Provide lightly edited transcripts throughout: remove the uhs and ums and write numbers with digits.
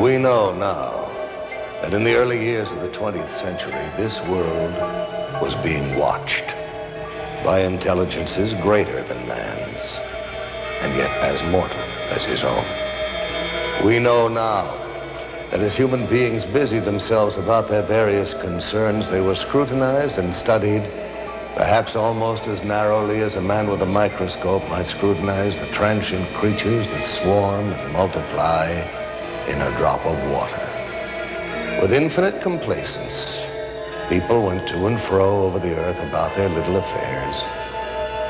We know now that in the early years of the 20th century, this world was being watched by intelligences greater than man's, and yet as mortal as his own. We know now that as human beings busied themselves about their various concerns, they were scrutinized and studied perhaps almost as narrowly as a man with a microscope might scrutinize the transient creatures that swarm and multiply in a drop of water. With infinite complacence, people went to and fro over the earth about their little affairs,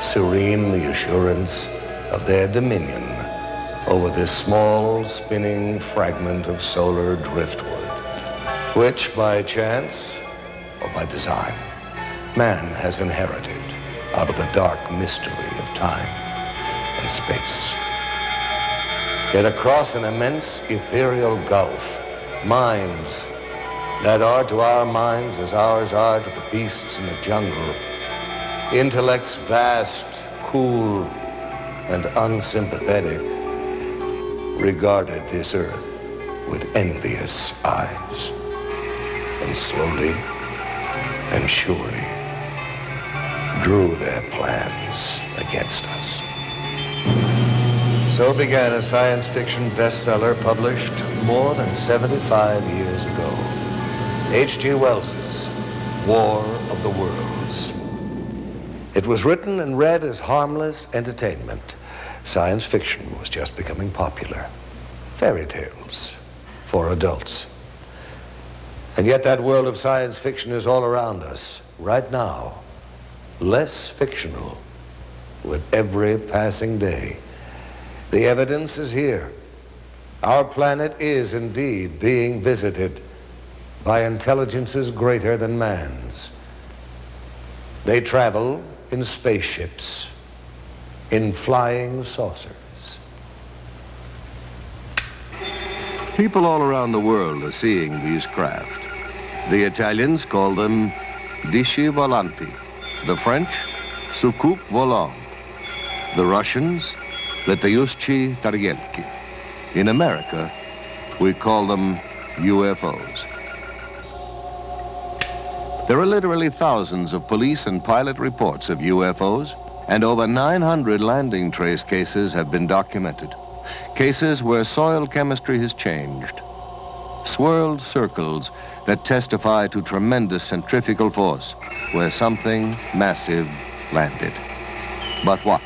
serene in the assurance of their dominion over this small spinning fragment of solar driftwood, which by chance or by design, man has inherited out of the dark mystery of time and space. Yet across an immense ethereal gulf, minds that are to our minds as ours are to the beasts in the jungle, intellects vast, cool, and unsympathetic, regarded this earth with envious eyes, and slowly and surely drew their plans against us. So began a science fiction bestseller published more than 75 years ago, H.G. Wells's War of the Worlds. It was written and read as harmless entertainment. Science fiction was just becoming popular. Fairy tales for adults. And yet that world of science fiction is all around us right now, less fictional with every passing day. The evidence is here. Our planet is indeed being visited by intelligences greater than man's. They travel in spaceships, in flying saucers. People all around the world are seeing these craft. The Italians call them disci volanti, the French, soucoupe volant, the Russians, letayushchi tarielki. In America, we call them UFOs. There are literally thousands of police and pilot reports of UFOs, and over 900 landing trace cases have been documented. Cases where soil chemistry has changed. Swirled circles that testify to tremendous centrifugal force where something massive landed. But what?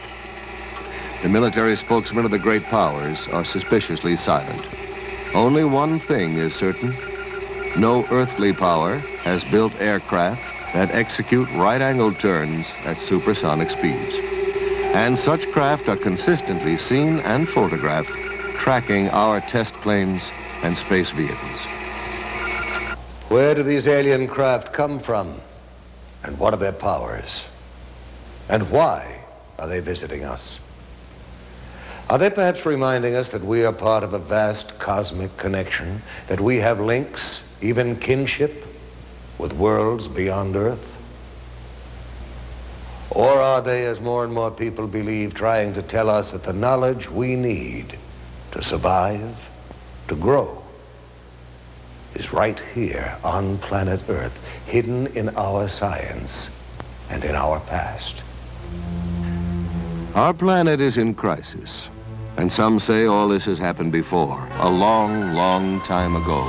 The military spokesmen of the great powers are suspiciously silent. Only one thing is certain. No earthly power has built aircraft that execute right-angled turns at supersonic speeds. And such craft are consistently seen and photographed tracking our test planes and space vehicles. Where do these alien craft come from? And what are their powers? And why are they visiting us? Are they perhaps reminding us that we are part of a vast cosmic connection, that we have links, even kinship, with worlds beyond Earth? Or are they, as more and more people believe, trying to tell us that the knowledge we need to survive, to grow, is right here on planet Earth, hidden in our science and in our past? Our planet is in crisis, and some say all this has happened before, a long, long time ago,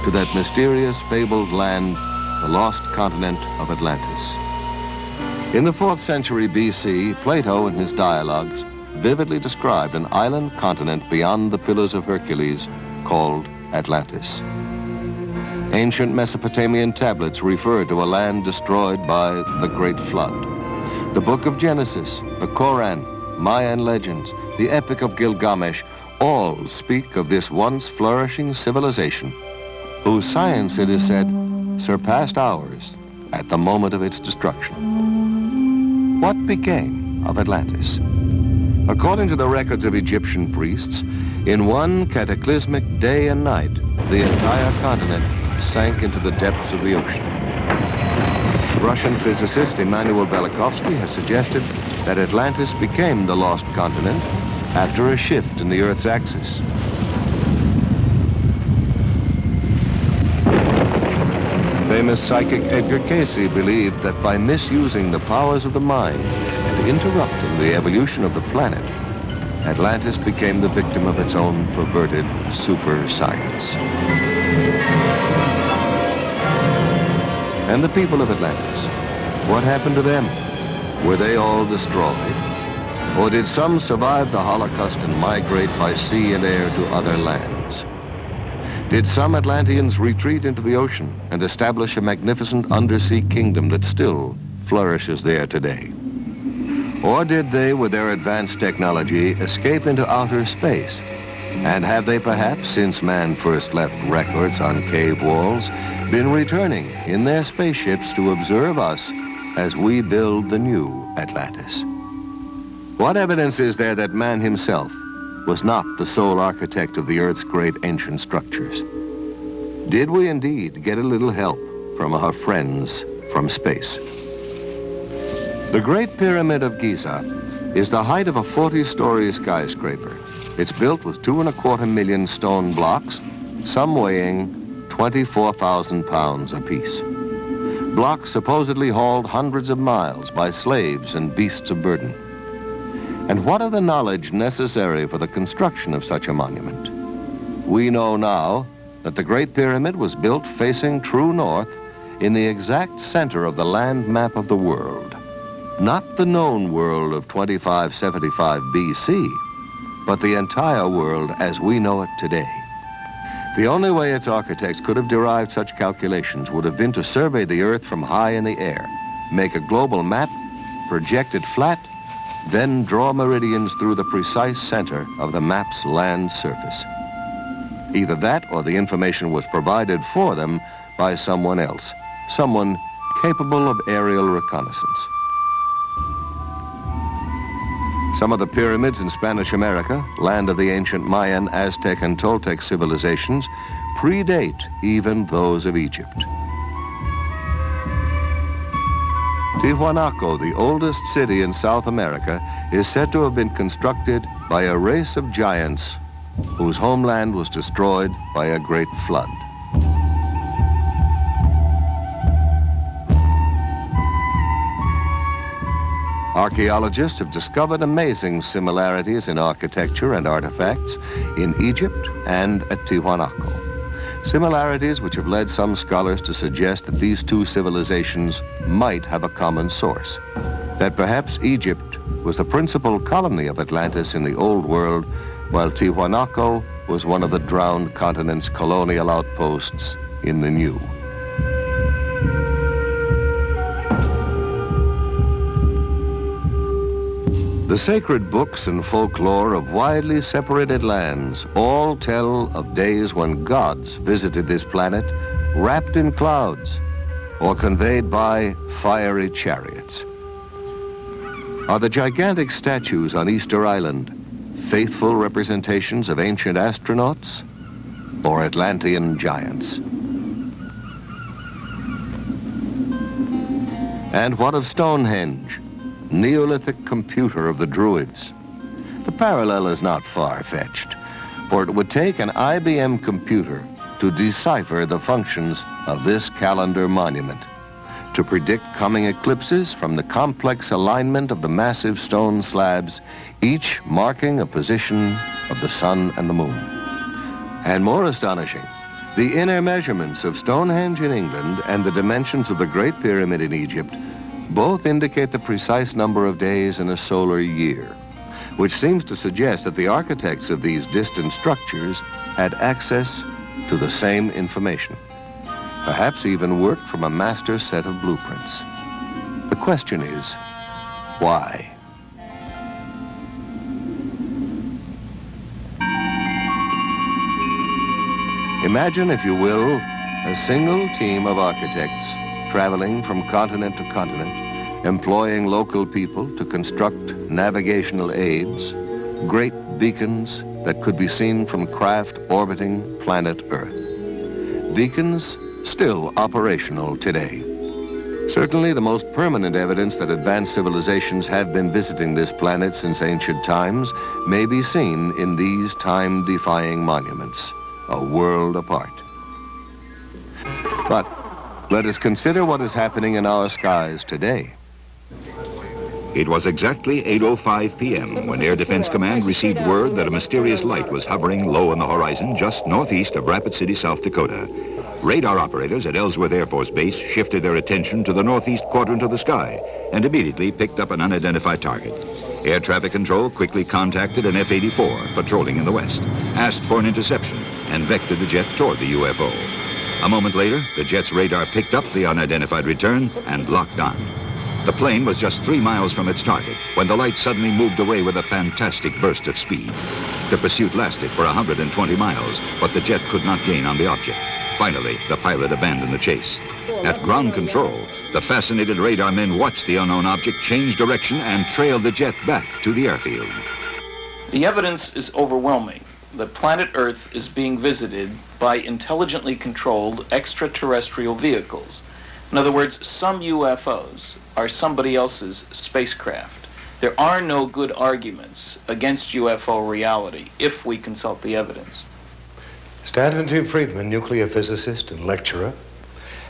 to that mysterious fabled land, the lost continent of Atlantis. In the 4th century BC, Plato in his dialogues vividly described an island continent beyond the Pillars of Hercules called Atlantis. Ancient Mesopotamian tablets refer to a land destroyed by the Great Flood. The Book of Genesis, the Koran, Mayan legends, the Epic of Gilgamesh, all speak of this once flourishing civilization, whose science, it is said, surpassed ours at the moment of its destruction. What became of Atlantis? According to the records of Egyptian priests, in one cataclysmic day and night, the entire continent sank into the depths of the ocean. Russian physicist Immanuel Velikovsky has suggested that Atlantis became the lost continent after a shift in the Earth's axis. famous psychic Edgar Cayce believed that by misusing the powers of the mind and interrupting the evolution of the planet, Atlantis became the victim of its own perverted super science. And the people of Atlantis, what happened to them? Were they all destroyed? Or did some survive the Holocaust and migrate by sea and air to other lands? Did some Atlanteans retreat into the ocean and establish a magnificent undersea kingdom that still flourishes there today? Or did they, with their advanced technology, escape into outer space? And have they perhaps, since man first left records on cave walls, been returning in their spaceships to observe us as we build the new Atlantis? What evidence is there that man himself was not the sole architect of the Earth's great ancient structures? Did we indeed get a little help from our friends from space? The Great Pyramid of Giza is the height of a 40-story skyscraper. It's built with 2.25 million stone blocks, some weighing 24,000 pounds apiece. Blocks supposedly hauled hundreds of miles by slaves and beasts of burden. And what of the knowledge necessary for the construction of such a monument? We know now that the Great Pyramid was built facing true north in the exact center of the land map of the world. Not the known world of 2575 BC, but the entire world as we know it today. The only way its architects could have derived such calculations would have been to survey the Earth from high in the air, make a global map, project it flat, then draw meridians through the precise center of the map's land surface. Either that or the information was provided for them by someone else, someone capable of aerial reconnaissance. Some of the pyramids in Spanish America, land of the ancient Mayan, Aztec, and Toltec civilizations, predate even those of Egypt. Tiwanaku, the oldest city in South America, is said to have been constructed by a race of giants whose homeland was destroyed by a great flood. Archaeologists have discovered amazing similarities in architecture and artifacts in Egypt and at Tiwanaku. Similarities which have led some scholars to suggest that these two civilizations might have a common source, that perhaps Egypt was the principal colony of Atlantis in the Old World, while Tiwanaku was one of the drowned continent's colonial outposts in the New. The sacred books and folklore of widely separated lands all tell of days when gods visited this planet wrapped in clouds or conveyed by fiery chariots. Are the gigantic statues on Easter Island faithful representations of ancient astronauts or Atlantean giants? And what of Stonehenge, Neolithic computer of the Druids? The parallel is not far-fetched, for it would take an IBM computer to decipher the functions of this calendar monument, to predict coming eclipses from the complex alignment of the massive stone slabs, each marking a position of the sun and the moon. And more astonishing, the inner measurements of Stonehenge in England and the dimensions of the Great Pyramid in Egypt both indicate the precise number of days in a solar year, which seems to suggest that the architects of these distant structures had access to the same information, perhaps even worked from a master set of blueprints. The question is, why? Imagine, if you will, a single team of architects traveling from continent to continent, employing local people to construct navigational aids, great beacons that could be seen from craft orbiting planet Earth. Beacons still operational today. Certainly the most permanent evidence that advanced civilizations have been visiting this planet since ancient times may be seen in these time-defying monuments, a world apart. But Let us consider what is happening in our skies today. It was exactly 8:05 p.m. when Air Defense Command received word that a mysterious light was hovering low on the horizon just northeast of Rapid City, South Dakota. Radar operators at Ellsworth Air Force Base shifted their attention to the northeast quadrant of the sky and immediately picked up an unidentified target. Air traffic control quickly contacted an F-84 patrolling in the west, asked for an interception, and vectored the jet toward the UFO. A moment later, the jet's radar picked up the unidentified return and locked on. The plane was just 3 miles from its target when the light suddenly moved away with a fantastic burst of speed. The pursuit lasted for 120 miles, but the jet could not gain on the object. Finally, the pilot abandoned the chase. At ground control, the fascinated radar men watched the unknown object change direction and trailed the jet back to the airfield. The evidence is overwhelming that planet Earth is being visited by intelligently controlled extraterrestrial vehicles. In other words, some UFOs are somebody else's spacecraft. There are no good arguments against UFO reality if we consult the evidence. Stanton T. Friedman, nuclear physicist and lecturer,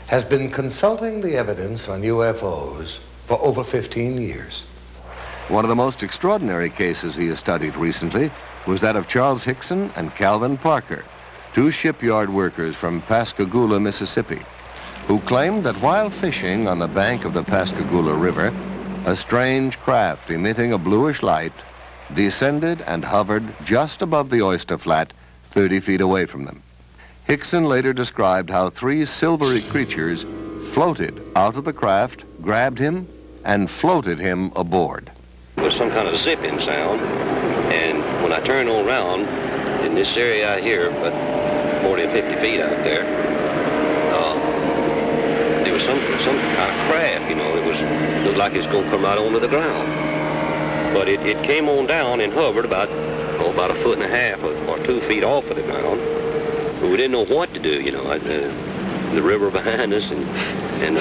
has been consulting the evidence on UFOs for over 15 years. One of the most extraordinary cases he has studied recently was that of Charles Hickson and Calvin Parker, two shipyard workers from Pascagoula, Mississippi, who claimed that while fishing on the bank of the Pascagoula River, a strange craft emitting a bluish light descended and hovered just above the oyster flat 30 feet away from them. Hickson later described how 3 silvery creatures floated out of the craft, grabbed him, and floated him aboard. It was some kind of zipping sound, and when I turned around in this area out here, about 40 or 50 feet out there, there was some kind of craft, you know. It looked like it's going to come right onto the ground. But it came on down and hovered about a 1.5 feet or 2 feet off of the ground. But we didn't know what to do, you know. The river behind us and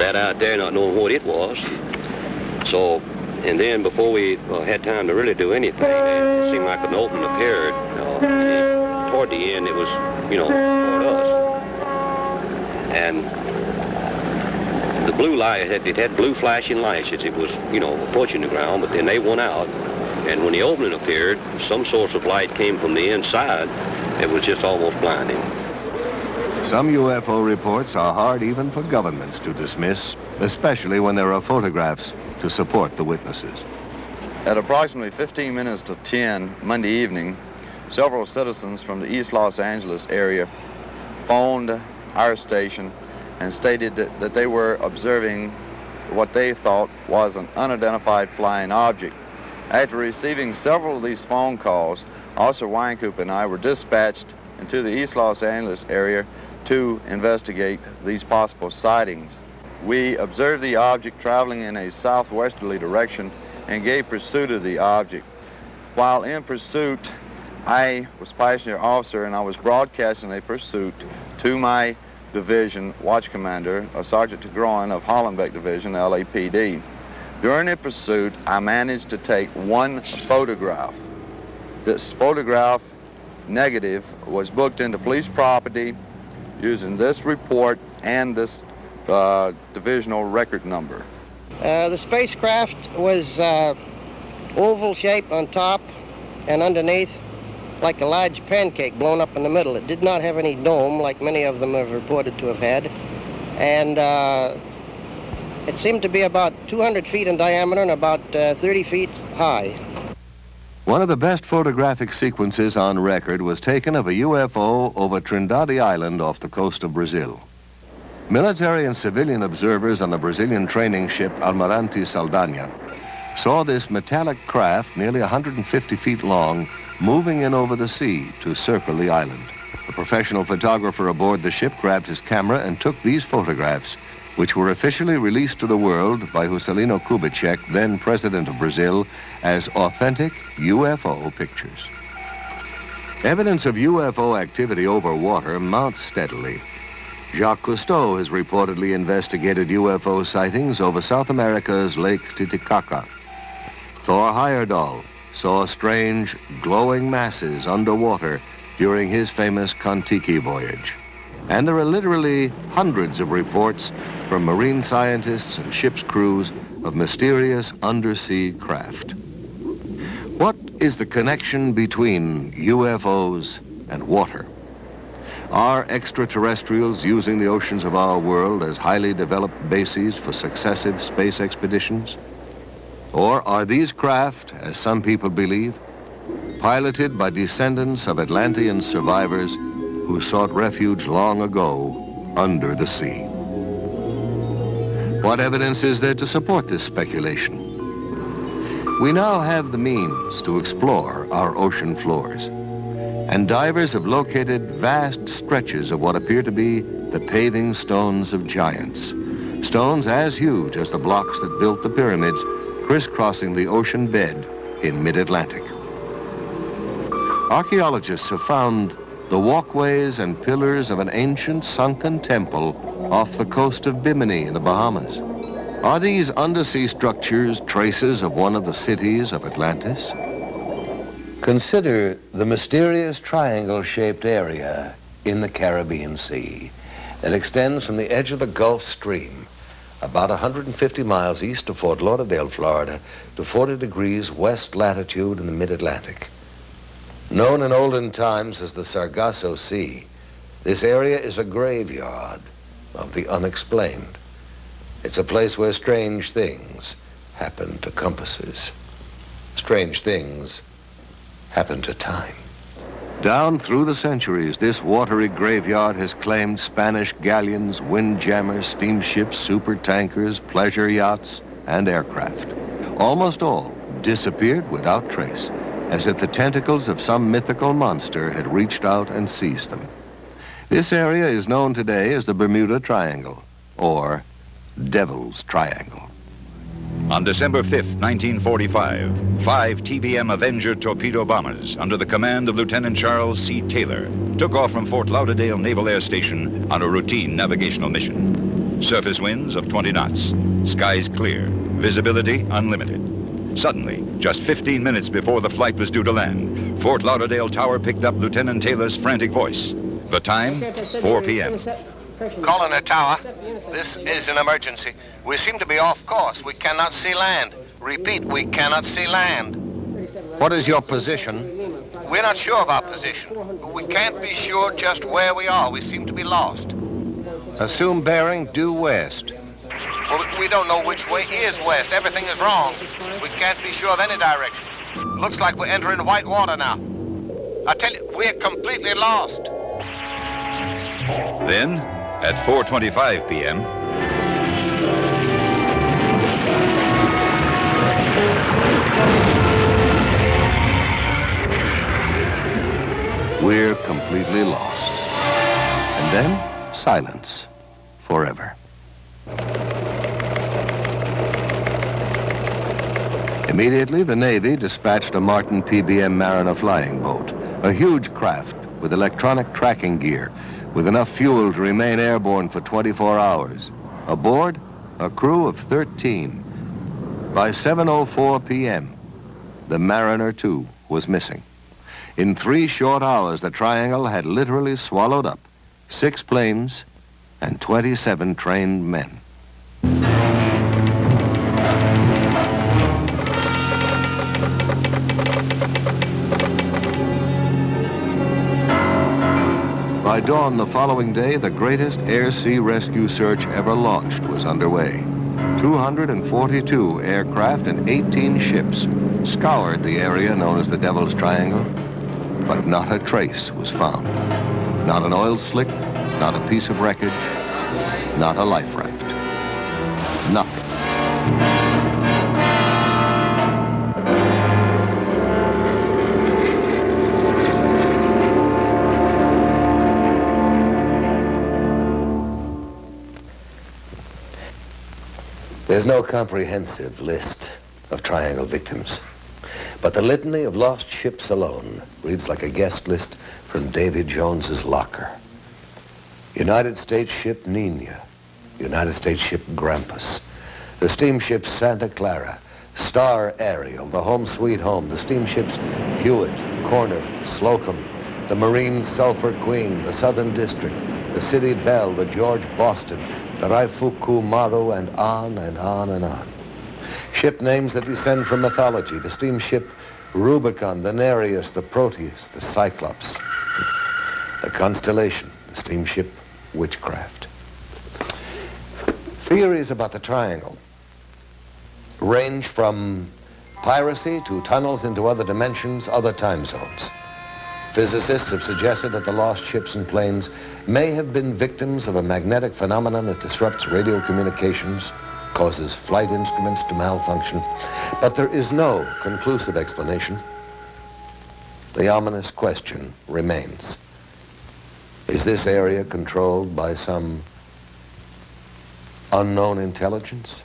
that out there not knowing what it was. So, and then before we had time to really do anything, it seemed like an opening appeared. Toward the end, it was, you know, toward us. And the blue light, it had blue flashing lights as it was, you know, approaching the ground, but then they went out. And when the opening appeared, some source of light came from the inside. It was just almost blinding. Some UFO reports are hard even for governments to dismiss, especially when there are photographs to support the witnesses. At approximately 15 minutes to 10 Monday evening, several citizens from the East Los Angeles area phoned our station and stated that they were observing what they thought was an unidentified flying object. After receiving several of these phone calls, Officer Weinkoop and I were dispatched into the East Los Angeles area to investigate these possible sightings. We observed the object traveling in a southwesterly direction and gave pursuit of the object. While in pursuit, I was passenger officer and I was broadcasting a pursuit to my division watch commander, Sergeant Tigroin of Hollenbeck Division, LAPD. During the pursuit, I managed to take one photograph. This photograph negative was booked into police property using this report and this divisional record number. The spacecraft was oval shaped on top and underneath, like a large pancake blown up in the middle. It did not have any dome like many of them have reported to have had. And it seemed to be about 200 feet in diameter and about 30 feet high. One of the best photographic sequences on record was taken of a UFO over Trindade Island off the coast of Brazil. Military and civilian observers on the Brazilian training ship Almirante Saldanha saw this metallic craft nearly 150 feet long moving in over the sea to circle the island. A professional photographer aboard the ship grabbed his camera and took these photographs, which were officially released to the world by Juscelino Kubitschek, then president of Brazil, as authentic UFO pictures. Evidence of UFO activity over water mounts steadily. Jacques Cousteau has reportedly investigated UFO sightings over South America's Lake Titicaca. Thor Heyerdahl saw strange glowing masses underwater during his famous Kon-Tiki voyage. And there are literally hundreds of reports from marine scientists and ship's crews of mysterious undersea craft. What is the connection between UFOs and water? Are extraterrestrials using the oceans of our world as highly developed bases for successive space expeditions? Or are these craft, as some people believe, piloted by descendants of Atlantean survivors who sought refuge long ago under the sea? What evidence is there to support this speculation? We now have the means to explore our ocean floors, and divers have located vast stretches of what appear to be the paving stones of giants. Stones as huge as the blocks that built the pyramids, crisscrossing the ocean bed in mid-Atlantic. Archaeologists have found the walkways and pillars of an ancient sunken temple off the coast of Bimini in the Bahamas. Are these undersea structures traces of one of the cities of Atlantis? Consider the mysterious triangle-shaped area in the Caribbean Sea that extends from the edge of the Gulf Stream about 150 miles east of Fort Lauderdale, Florida, to 40 degrees west latitude in the mid-Atlantic. Known in olden times as the Sargasso Sea, this area is a graveyard of the unexplained. It's a place where strange things happen to compasses. Strange things happen to time. Down through the centuries, this watery graveyard has claimed Spanish galleons, windjammers, steamships, supertankers, pleasure yachts, and aircraft. Almost all disappeared without trace, as if the tentacles of some mythical monster had reached out and seized them. This area is known today as the Bermuda Triangle, or Devil's Triangle. On December 5th, 1945, 5 TBM Avenger torpedo bombers under the command of Lieutenant Charles C. Taylor took off from Fort Lauderdale Naval Air Station on a routine navigational mission. Surface winds of 20 knots, skies clear, visibility unlimited. Suddenly, just 15 minutes before the flight was due to land, Fort Lauderdale Tower picked up Lieutenant Taylor's frantic voice. The time, 4 p.m. Calling the tower. This is an emergency. We seem to be off course. We cannot see land. Repeat, we cannot see land. What is your position? We're not sure of our position. We can't be sure just where we are. We seem to be lost. Assume bearing due west. Well, we don't know which way is west. Everything is wrong. We can't be sure of any direction. Looks like we're entering white water now. I tell you, we're completely lost. Then, at 4:25 p.m., we're completely lost. And then, silence, forever. Immediately, the Navy dispatched a Martin PBM Mariner flying boat, a huge craft with electronic tracking gear, with enough fuel to remain airborne for 24 hours. Aboard, a crew of 13. By 7:04 p.m., the Mariner 2 was missing. In 3 short hours, the Triangle had literally swallowed up 6 planes and 27 trained men. By dawn the following day, the greatest air-sea rescue search ever launched was underway. 242 aircraft and 18 ships scoured the area known as the Devil's Triangle, but not a trace was found. Not an oil slick, not a piece of wreckage, not a life raft. Nothing. There's no comprehensive list of Triangle victims, but the litany of lost ships alone reads like a guest list from Davy Jones's locker. United States ship Nina, United States ship Grampus, the steamship Santa Clara, Star Ariel, the Home Sweet Home, the steamships Hewitt, Corner, Slocum, the Marine Sulphur Queen, the Southern District, the City Bell, the George Boston, the Raifuku Maru, and on and on and on. Ship names that descend from mythology, the steamship Rubicon, the Nereus, the Proteus, the Cyclops, the Constellation, the steamship Witchcraft. Theories about the triangle range from piracy to tunnels into other dimensions, other time zones. Physicists have suggested that the lost ships and planes may have been victims of a magnetic phenomenon that disrupts radio communications, causes flight instruments to malfunction, but there is no conclusive explanation. The ominous question remains. Is this area controlled by some unknown intelligence?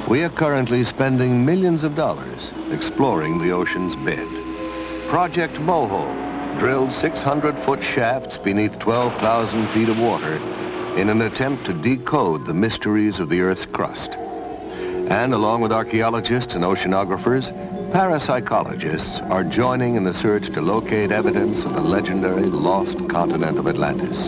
We are currently spending millions of dollars exploring the ocean's bed. Project Moho drilled 600-foot shafts beneath 12,000 feet of water in an attempt to decode the mysteries of the Earth's crust. And along with archaeologists and oceanographers, parapsychologists are joining in the search to locate evidence of the legendary lost continent of Atlantis.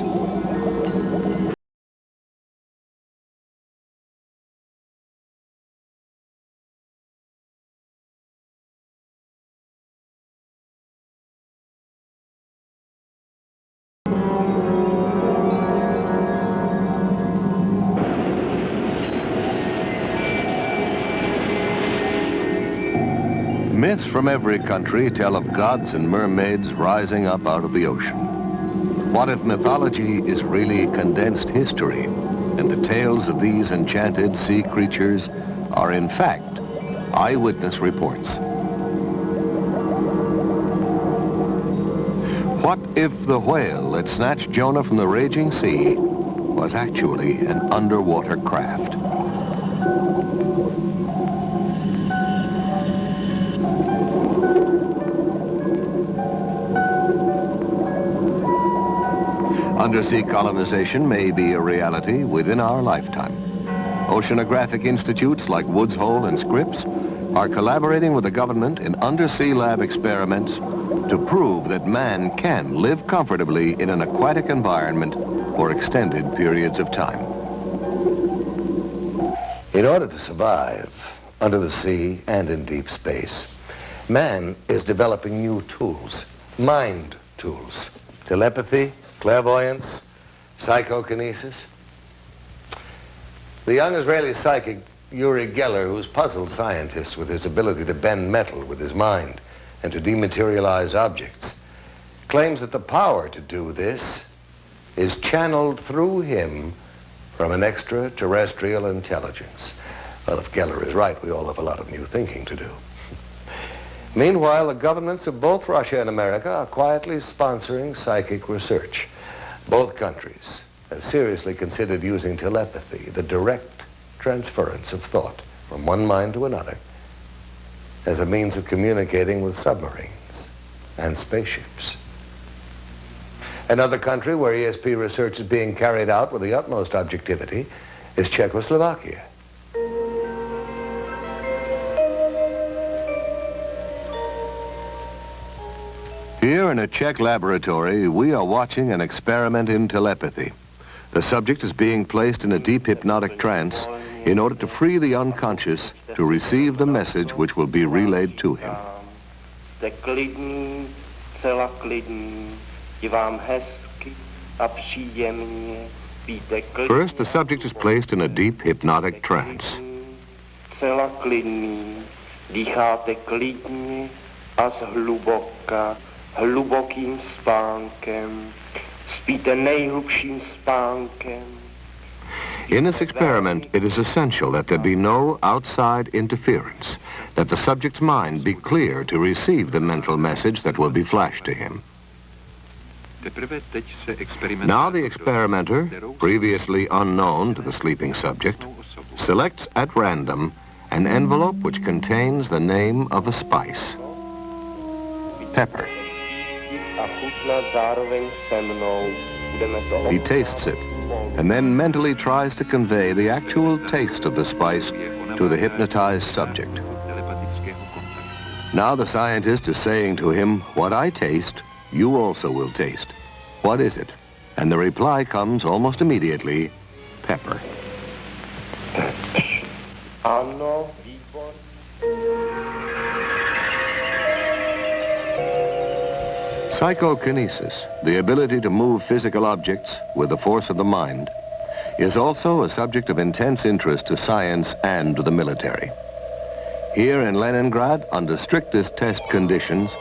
Myths from every country tell of gods and mermaids rising up out of the ocean. What if mythology is really condensed history, and the tales of these enchanted sea creatures are in fact eyewitness reports? What if the whale that snatched Jonah from the raging sea was actually an underwater craft? Undersea colonization may be a reality within our lifetime. Oceanographic institutes like Woods Hole and Scripps are collaborating with the government in undersea lab experiments to prove that man can live comfortably in an aquatic environment for extended periods of time. In order to survive under the sea and in deep space, man is developing new tools, mind tools, telepathy, clairvoyance, psychokinesis. The young Israeli psychic Uri Geller, who's puzzled scientists with his ability to bend metal with his mind and to dematerialize objects, claims that the power to do this is channeled through him from an extraterrestrial intelligence. Well, if Geller is right, we all have a lot of new thinking to do. Meanwhile, the governments of both Russia and America are quietly sponsoring psychic research. Both countries have seriously considered using telepathy, the direct transference of thought from one mind to another, as a means of communicating with submarines and spaceships. Another country where ESP research is being carried out with the utmost objectivity is Czechoslovakia. Here in a Czech laboratory, we are watching an experiment in telepathy. The subject is being placed in a deep hypnotic trance in order to free the unconscious to receive the message which will be relayed to him. First, the subject is placed in a deep hypnotic trance. Hlubokým spánkem, spíte nejhlubším spánkem. In this experiment, it is essential that there be no outside interference, that the subject's mind be clear to receive the mental message that will be flashed to him. Now the experimenter, previously unknown to the sleeping subject, selects at random an envelope which contains the name of a spice. Pepper. He tastes it, and then mentally tries to convey the actual taste of the spice to the hypnotized subject. Now the scientist is saying to him, what I taste, you also will taste. What is it? And the reply comes almost immediately, pepper. Ano, výbor. Psychokinesis, the ability to move physical objects with the force of the mind, is also a subject of intense interest to science and to the military. Here in Leningrad, under strictest test conditions,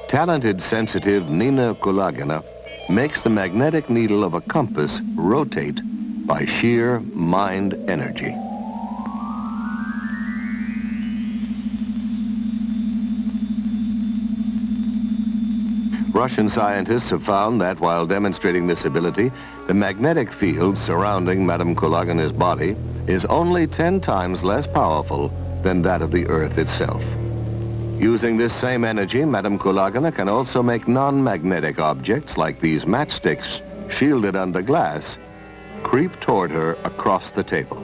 talented sensitive Nina Kulagina makes the magnetic needle of a compass rotate by sheer mind energy. Russian scientists have found that while demonstrating this ability, the magnetic field surrounding Madame Kulagina's body is only 10 times less powerful than that of the Earth itself. Using this same energy, Madame Kulagina can also make non-magnetic objects like these matchsticks, shielded under glass, creep toward her across the table.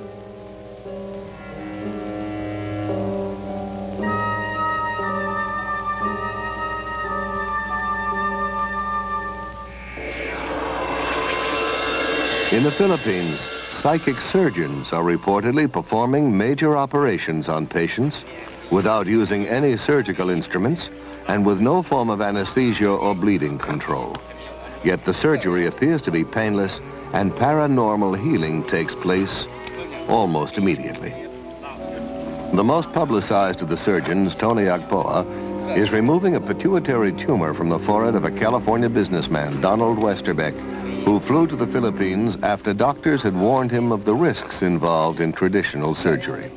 In the Philippines, psychic surgeons are reportedly performing major operations on patients without using any surgical instruments and with no form of anesthesia or bleeding control. Yet the surgery appears to be painless and paranormal healing takes place almost immediately. The most publicized of the surgeons, Tony Agpoa, is removing a pituitary tumor from the forehead of a California businessman, Donald Westerbeck, who flew to the Philippines after doctors had warned him of the risks involved in traditional surgery.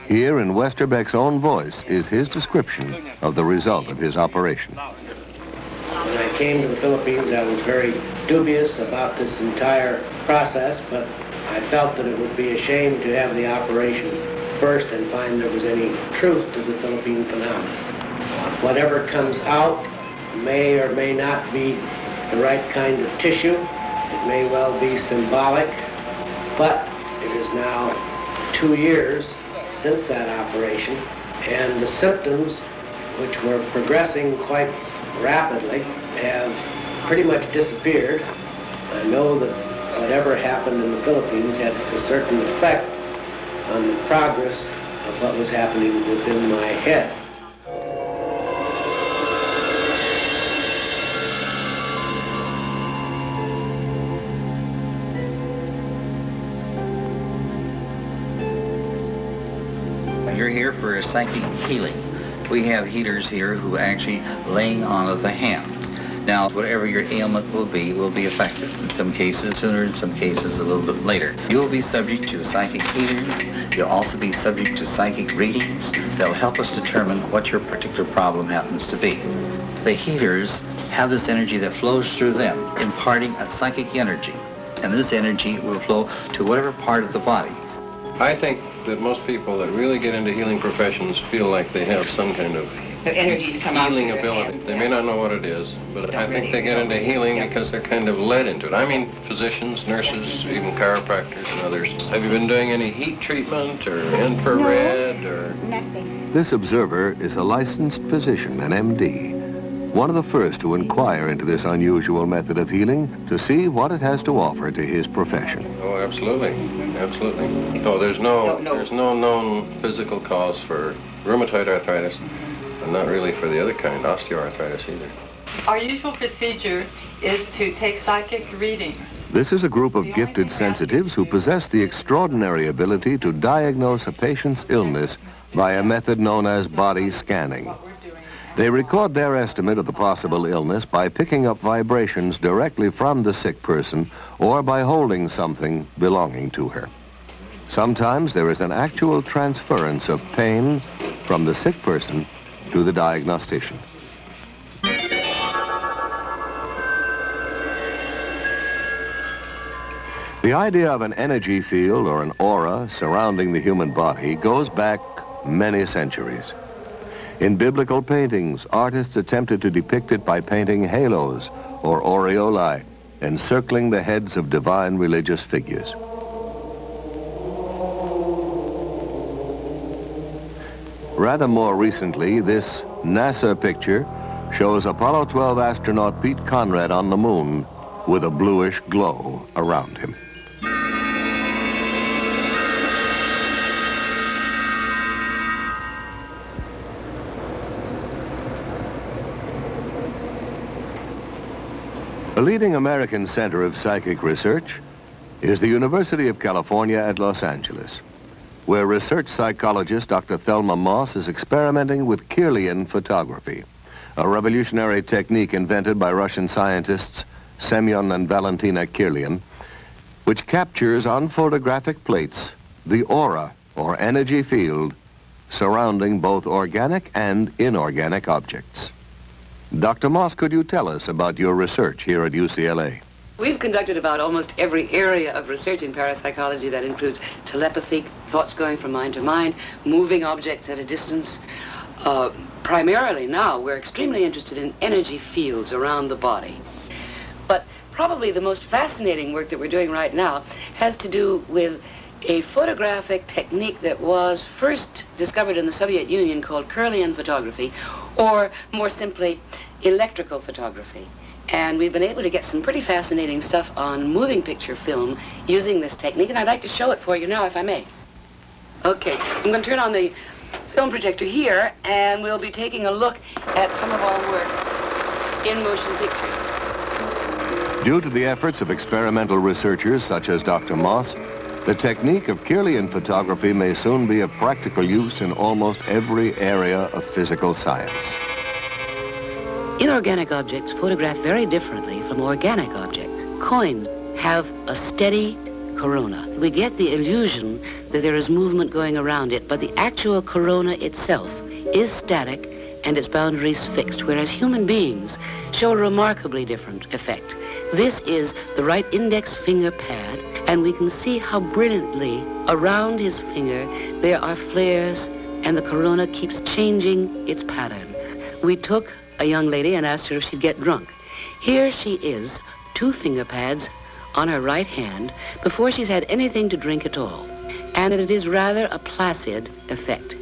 Here in Westerbeck's own voice is his description of the result of his operation. When I came to the Philippines, I was very dubious about this entire process, but I felt that it would be a shame to have the operation first and find there was any truth to the Philippine phenomenon. Whatever comes out may or may not be the right kind of tissue. It may well be symbolic, but it is now 2 years since that operation, and the symptoms, which were progressing quite rapidly, have pretty much disappeared. I know that whatever happened in the Philippines had a certain effect on the progress of what was happening within my head. You're here for psychic healing. We have healers here who actually laying on of the hands. Now, whatever your ailment will be affected. In some cases sooner, in some cases a little bit later. You will be subject to psychic healing. You'll also be subject to psychic readings. They'll help us determine what your particular problem happens to be. The healers have this energy that flows through them, imparting a psychic energy. And this energy will flow to whatever part of the body. I think that most people that really get into healing professions feel like they have some kind of healing ability. They may not know what it is, but I think they get into healing because they're kind of led into it. I mean, physicians, nurses, even chiropractors and others. Have you been doing any heat treatment or infrared or? Nothing. This observer is a licensed physician, an MD, one of the first to inquire into this unusual method of healing to see what it has to offer to his profession. Oh, absolutely, absolutely. No, there's no known physical cause for rheumatoid arthritis, and not really for the other kind, osteoarthritis either. Our usual procedure is to take psychic readings. This is a group of gifted sensitives who possess the extraordinary ability to diagnose a patient's illness by a method known as body scanning. They record their estimate of the possible illness by picking up vibrations directly from the sick person or by holding something belonging to her. Sometimes there is an actual transference of pain from the sick person to the diagnostician. The idea of an energy field or an aura surrounding the human body goes back many centuries. In biblical paintings, artists attempted to depict it by painting halos or aureolae encircling the heads of divine religious figures. Rather more recently, this NASA picture shows Apollo 12 astronaut Pete Conrad on the moon with a bluish glow around him. A leading American center of psychic research is the University of California at Los Angeles, where research psychologist Dr. Thelma Moss is experimenting with Kirlian photography, a revolutionary technique invented by Russian scientists Semyon and Valentina Kirlian, which captures on photographic plates the aura or energy field surrounding both organic and inorganic objects. Dr. Moss, could you tell us about your research here at UCLA? We've conducted about almost every area of research in parapsychology. That includes telepathy, thoughts going from mind to mind, moving objects at a distance. Primarily now, we're extremely interested in energy fields around the body. But probably the most fascinating work that we're doing right now has to do with a photographic technique that was first discovered in the Soviet Union called Kirlian photography, or more simply, electrical photography. And we've been able to get some pretty fascinating stuff on moving picture film using this technique, and I'd like to show it for you now, if I may. Okay, I'm going to turn on the film projector here, and we'll be taking a look at some of our work in motion pictures. Due to the efforts of experimental researchers such as Dr. Moss, the technique of Kirlian photography may soon be of practical use in almost every area of physical science. Inorganic objects photograph very differently from organic objects. Coins have a steady corona. We get the illusion that there is movement going around it, but the actual corona itself is static and its boundaries fixed, whereas human beings show a remarkably different effect. This is the right index finger pad, and we can see how brilliantly around his finger there are flares, and the corona keeps changing its pattern. We took a young lady and asked her if she'd get drunk. Here she is, 2 finger pads on her right hand before she's had anything to drink at all, and it is rather a placid effect.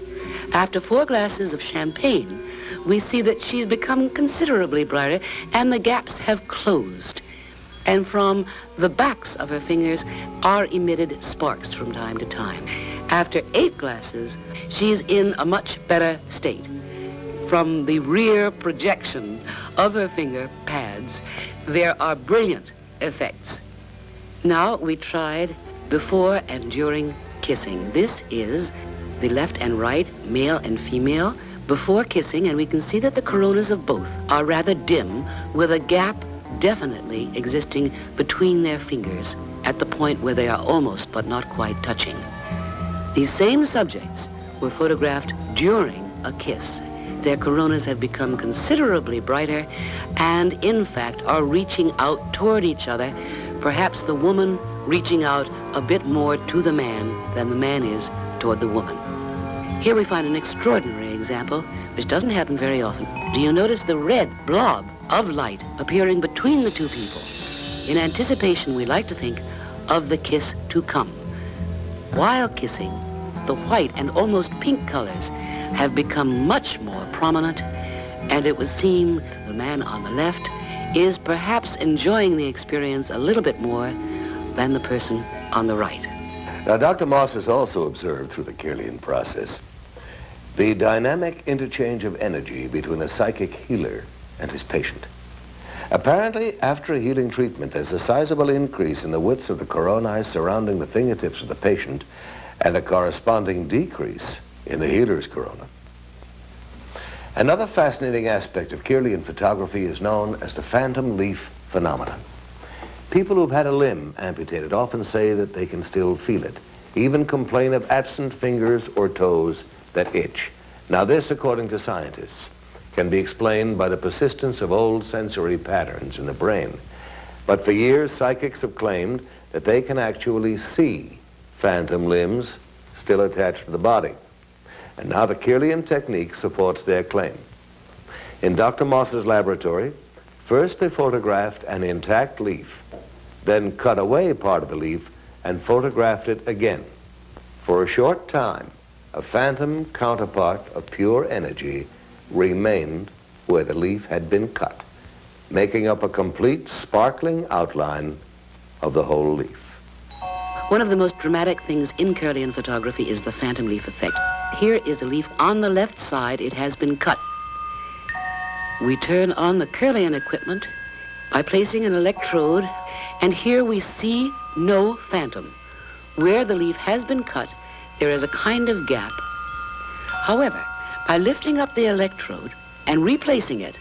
After 4 glasses of champagne, we see that she's become considerably brighter and the gaps have closed. And from the backs of her fingers are emitted sparks from time to time. After 8 glasses, she's in a much better state. From the rear projection of her finger pads, there are brilliant effects. Now we tried before and during kissing. This is the left and right, male and female, before kissing, and we can see that the coronas of both are rather dim, with a gap definitely existing between their fingers at the point where they are almost but not quite touching. These same subjects were photographed during a kiss. Their coronas have become considerably brighter and, in fact, are reaching out toward each other, perhaps the woman reaching out a bit more to the man than the man is toward the woman. Here we find an extraordinary example, which doesn't happen very often. Do you notice the red blob of light appearing between the 2 people? In anticipation, we like to think of the kiss to come. While kissing, the white and almost pink colors have become much more prominent, and it would seem the man on the left is perhaps enjoying the experience a little bit more than the person on the right. Now, Dr. Moss has also observed through the Kirlian process the dynamic interchange of energy between a psychic healer and his patient. Apparently, after a healing treatment, there's a sizable increase in the widths of the coronae surrounding the fingertips of the patient and a corresponding decrease in the healer's corona. Another fascinating aspect of Kirlian photography is known as the phantom leaf phenomenon. People who've had a limb amputated often say that they can still feel it, even complain of absent fingers or toes that itch. Now this, according to scientists, can be explained by the persistence of old sensory patterns in the brain. But for years, psychics have claimed that they can actually see phantom limbs still attached to the body. And now the Kirlian technique supports their claim. In Dr. Moss's laboratory, first they photographed an intact leaf, then cut away part of the leaf and photographed it again. For a short time, a phantom counterpart of pure energy remained where the leaf had been cut. making up a complete sparkling outline of the whole leaf. One of the most dramatic things in Curlian photography is the phantom leaf effect. Here is a leaf on the left side. It has been cut. We turn on the Curlian equipment by placing an electrode, and here we see no phantom. Where the leaf has been cut, there is a kind of gap. However, by lifting up the electrode and replacing it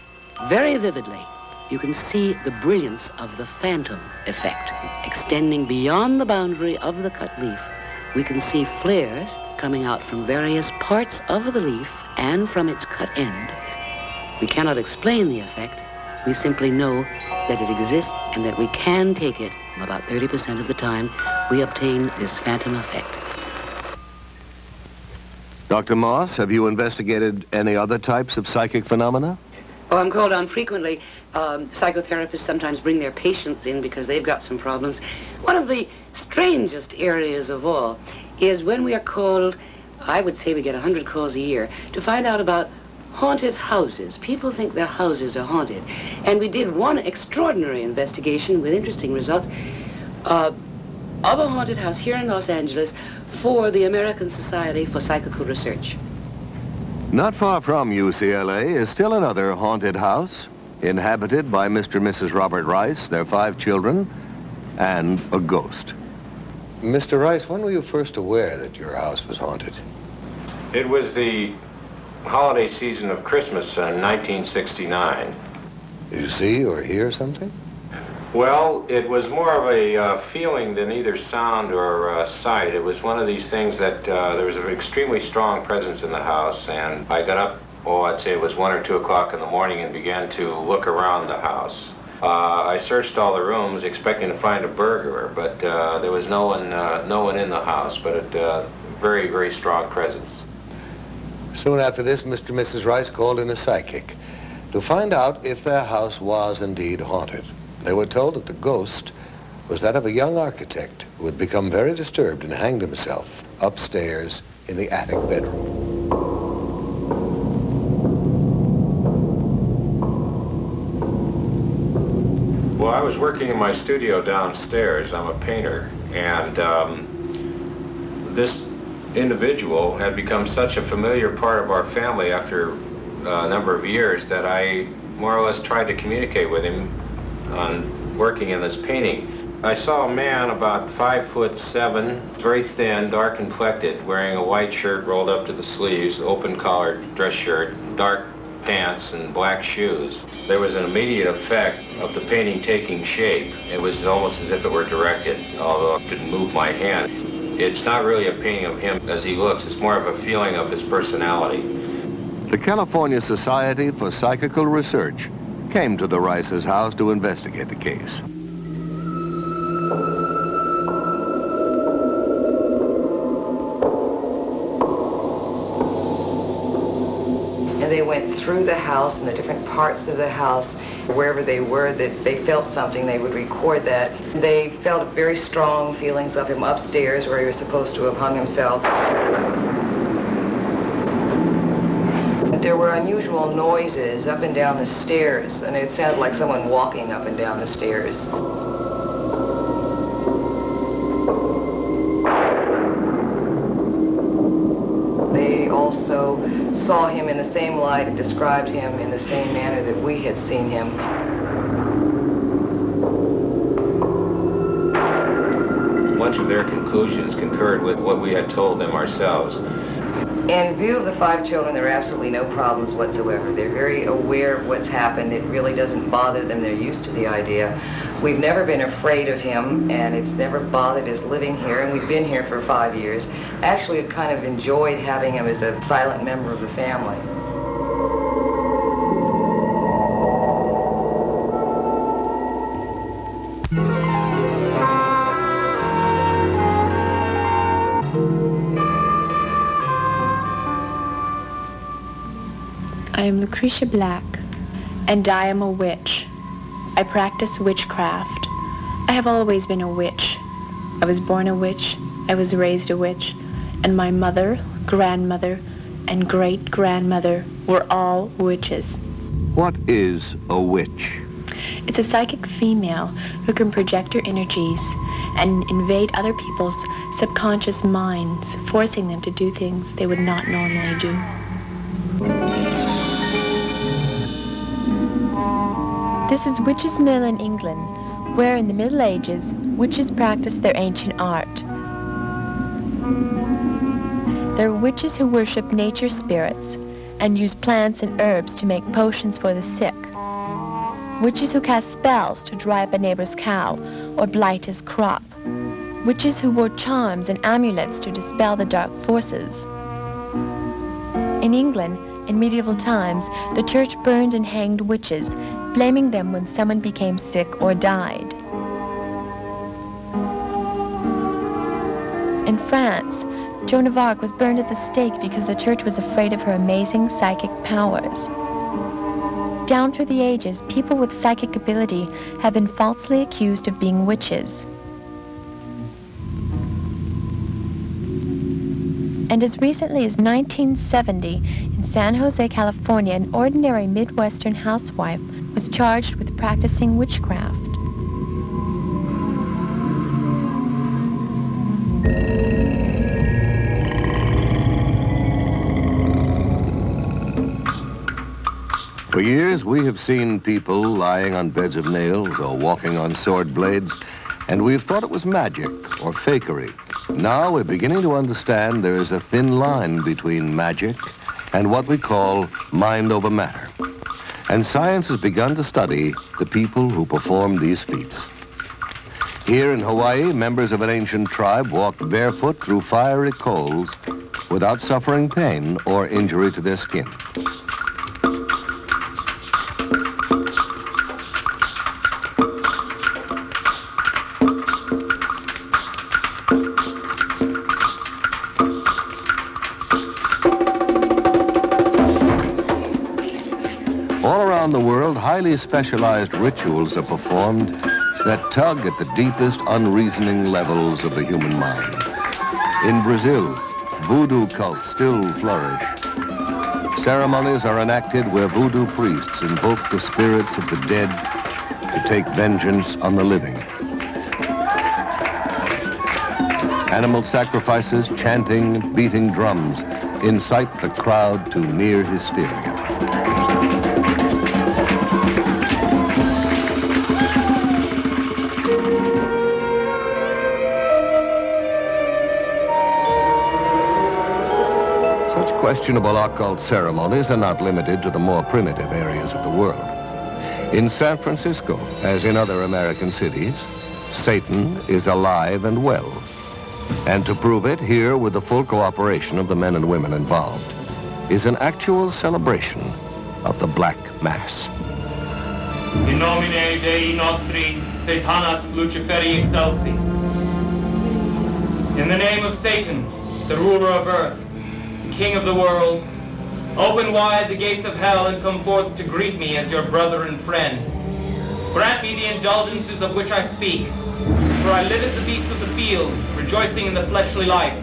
very vividly, you can see the brilliance of the phantom effect. Extending beyond the boundary of the cut leaf, we can see flares coming out from various parts of the leaf and from its cut end. We cannot explain the effect. We simply know that it exists and that we can take it. About 30% of the time, we obtain this phantom effect. Dr. Moss, have you investigated any other types of psychic phenomena? Oh, I'm called on frequently. Psychotherapists sometimes bring their patients in because they've got some problems. One of the strangest areas of all is when we are called, I would say we get 100 calls a year, to find out about haunted houses. People think their houses are haunted. And we did one extraordinary investigation with interesting results of a haunted house here in Los Angeles for the American Society for Psychical Research. Not far from UCLA is still another haunted house, inhabited by Mr. and Mrs. Robert Rice, their 5 children, and a ghost. Mr. Rice, when were you first aware that your house was haunted? It was the holiday season of Christmas in 1969. Did you see or hear something? Well, it was more of a feeling than either sound or sight. It was one of these things that there was an extremely strong presence in the house, and I got up, I'd say it was 1 or 2 o'clock in the morning, and began to look around the house. I searched all the rooms expecting to find a burglar, but there was no one in the house, but a very, very strong presence. Soon after this, Mr. and Mrs. Rice called in a psychic to find out if their house was indeed haunted. They were told that the ghost was that of a young architect who had become very disturbed and hanged himself upstairs in the attic bedroom. Well, I was working in my studio downstairs. I'm a painter, and this individual had become such a familiar part of our family after a number of years that I more or less tried to communicate with him on working in this painting. I saw a man about 5'7", very thin, dark complected, wearing a white shirt rolled up to the sleeves, open collared dress shirt, dark pants, and black shoes. There was an immediate effect of the painting taking shape. It was almost as if it were directed, although I didn't move my hand. It's not really a painting of him as he looks, it's more of a feeling of his personality. The California Society for Psychical Research came to the Rice's house to investigate the case. And they went through the house and the different parts of the house, wherever they were, that they felt something, they would record that. They felt very strong feelings of him upstairs where he was supposed to have hung himself. There were unusual noises up and down the stairs, and it sounded like someone walking up and down the stairs. They also saw him in the same light and described him in the same manner that we had seen him. Much of their conclusions concurred with what we had told them ourselves. In view of the 5 children, there are absolutely no problems whatsoever. They're very aware of what's happened. It really doesn't bother them. They're used to the idea. We've never been afraid of him, and it's never bothered us living here, and we've been here for 5 years. Actually, we've kind of enjoyed having him as a silent member of the family. I am Lucretia Black, and I am a witch. I practice witchcraft. I have always been a witch. I was born a witch, I was raised a witch, and my mother, grandmother, and great-grandmother were all witches. What is a witch? It's a psychic female who can project her energies and invade other people's subconscious minds, forcing them to do things they would not normally do. This is Witches' Mill in England, where in the Middle Ages, witches practiced their ancient art. There are witches who worship nature spirits and use plants and herbs to make potions for the sick. Witches who cast spells to dry up a neighbor's cow or blight his crop. Witches who wore charms and amulets to dispel the dark forces. In England, in medieval times, the church burned and hanged witches, blaming them when someone became sick or died. In France, Joan of Arc was burned at the stake because the church was afraid of her amazing psychic powers. Down through the ages, people with psychic ability have been falsely accused of being witches. And as recently as 1970, in San Jose, California, an ordinary Midwestern housewife was charged with practicing witchcraft. For years, we have seen people lying on beds of nails or walking on sword blades, and we've thought it was magic or fakery. Now we're beginning to understand there is a thin line between magic and what we call mind over matter. And science has begun to study the people who perform these feats. Here in Hawaii, members of an ancient tribe walked barefoot through fiery coals without suffering pain or injury to their skin. All around the world, highly specialized rituals are performed that tug at the deepest unreasoning levels of the human mind. In Brazil, voodoo cults still flourish. Ceremonies are enacted where voodoo priests invoke the spirits of the dead to take vengeance on the living. Animal sacrifices, chanting, and beating drums incite the crowd to near hysteria. Questionable occult ceremonies are not limited to the more primitive areas of the world. In San Francisco, as in other American cities, Satan is alive and well. And to prove it, here, with the full cooperation of the men and women involved, is an actual celebration of the Black Mass. In nomine Dei nostri, Satanas Luciferi excelsi. In the name of Satan, the ruler of earth, King of the world, open wide the gates of hell and come forth to greet me as your brother and friend. Grant me the indulgences of which I speak, for I live as the beasts of the field, rejoicing in the fleshly life.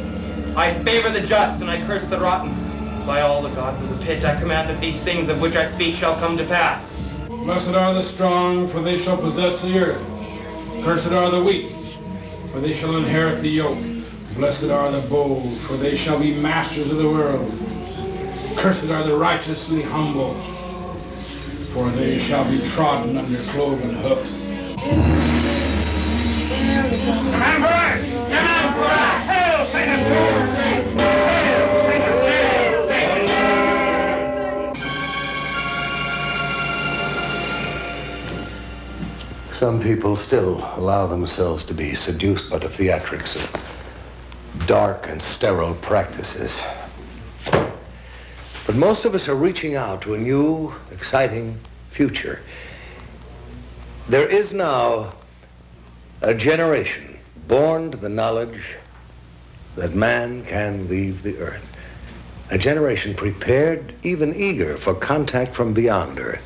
I favor the just and I curse the rotten. By all the gods of the pit, I command that these things of which I speak shall come to pass. Blessed are the strong, for they shall possess the earth. Cursed are the weak, for they shall inherit the yoke. Blessed are the bold, for they shall be masters of the world. Cursed are the righteously humble, for they shall be trodden under cloven hoofs. Command for us! Command for us! Hail Satan! Hail Satan! Hail Satan! Some people still allow themselves to be seduced by the theatrics of dark and sterile practices. But most of us are reaching out to a new, exciting future. There is now a generation born to the knowledge that man can leave the earth. A generation prepared, even eager, for contact from beyond Earth.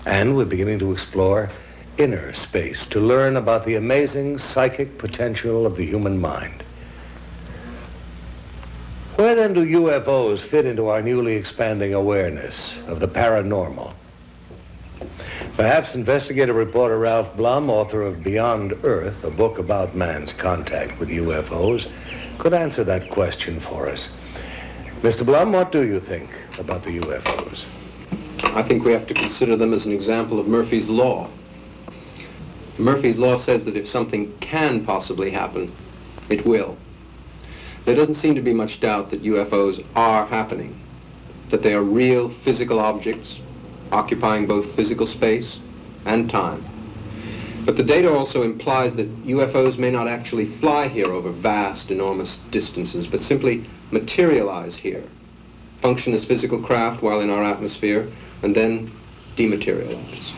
And we're beginning to explore inner space to learn about the amazing psychic potential of the human mind. Where then do UFOs fit into our newly expanding awareness of the paranormal? Perhaps investigative reporter Ralph Blum, author of Beyond Earth, a book about man's contact with UFOs, could answer that question for us. Mr. Blum, what do you think about the UFOs? I think we have to consider them as an example of Murphy's Law. Murphy's Law says that if something can possibly happen, it will. There doesn't seem to be much doubt that UFOs are happening, that they are real physical objects occupying both physical space and time. But the data also implies that UFOs may not actually fly here over vast, enormous distances, but simply materialize here, function as physical craft while in our atmosphere, and then dematerialize.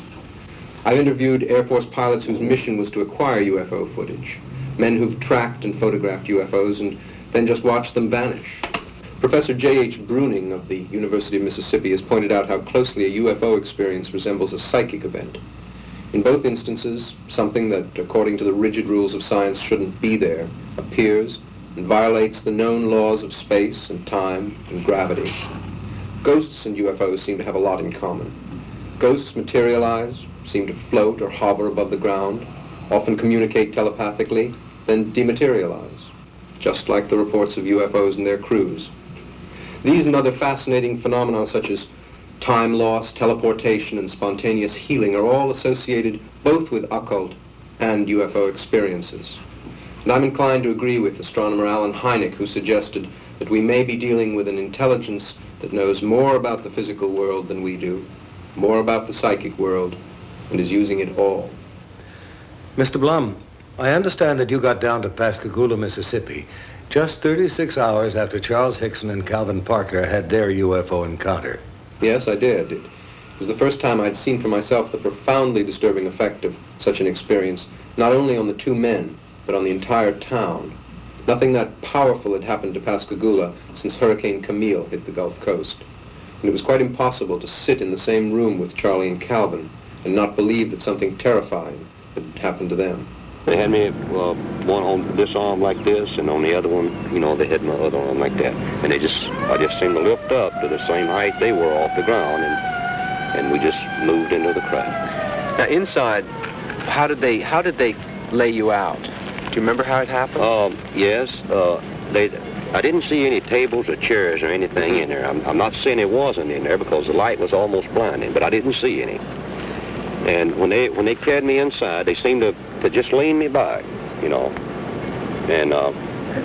I've interviewed Air Force pilots whose mission was to acquire UFO footage, men who've tracked and photographed UFOs and then just watched them vanish. Professor J.H. Bruning of the University of Mississippi has pointed out how closely a UFO experience resembles a psychic event. In both instances, something that, according to the rigid rules of science, shouldn't be there, appears and violates the known laws of space and time and gravity. Ghosts and UFOs seem to have a lot in common. Ghosts materialize, seem to float or hover above the ground, often communicate telepathically, then dematerialize, just like the reports of UFOs and their crews. These and other fascinating phenomena such as time loss, teleportation, and spontaneous healing are all associated both with occult and UFO experiences. And I'm inclined to agree with astronomer Alan Hynek, who suggested that we may be dealing with an intelligence that knows more about the physical world than we do, more about the psychic world, and is using it all. Mr. Blum, I understand that you got down to Pascagoula, Mississippi, just 36 hours after Charles Hickson and Calvin Parker had their UFO encounter. Yes, I did. It was the first time I'd seen for myself the profoundly disturbing effect of such an experience, not only on the two men, but on the entire town. Nothing that powerful had happened to Pascagoula since Hurricane Camille hit the Gulf Coast. And it was quite impossible to sit in the same room with Charlie and Calvin and not believe that something terrifying had happened to them. They had me one on this arm like this, and on the other one, you know, they had my other arm like that. And I just seemed to lift up to the same height they were off the ground, and we just moved into the craft. Now inside, how did they lay you out? Do you remember how it happened? Yes. I didn't see any tables or chairs or anything in there. I'm not saying it wasn't in there because the light was almost blinding, but I didn't see any. And when they carried me inside, they seemed to just lean me back, you know. And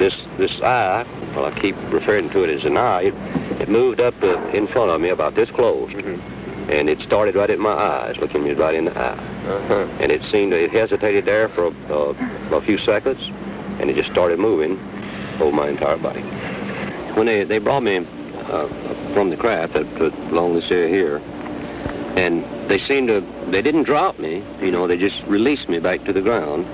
this eye, well, I keep referring to it as an eye, it moved up in front of me about this close. Mm-hmm. And it started right at my eyes, looking me right in the eye. Uh-huh. And it hesitated there for a few seconds, and it just started moving over my entire body. When they brought me from the craft along this area here, and they didn't drop me, you know, they just released me back to the ground.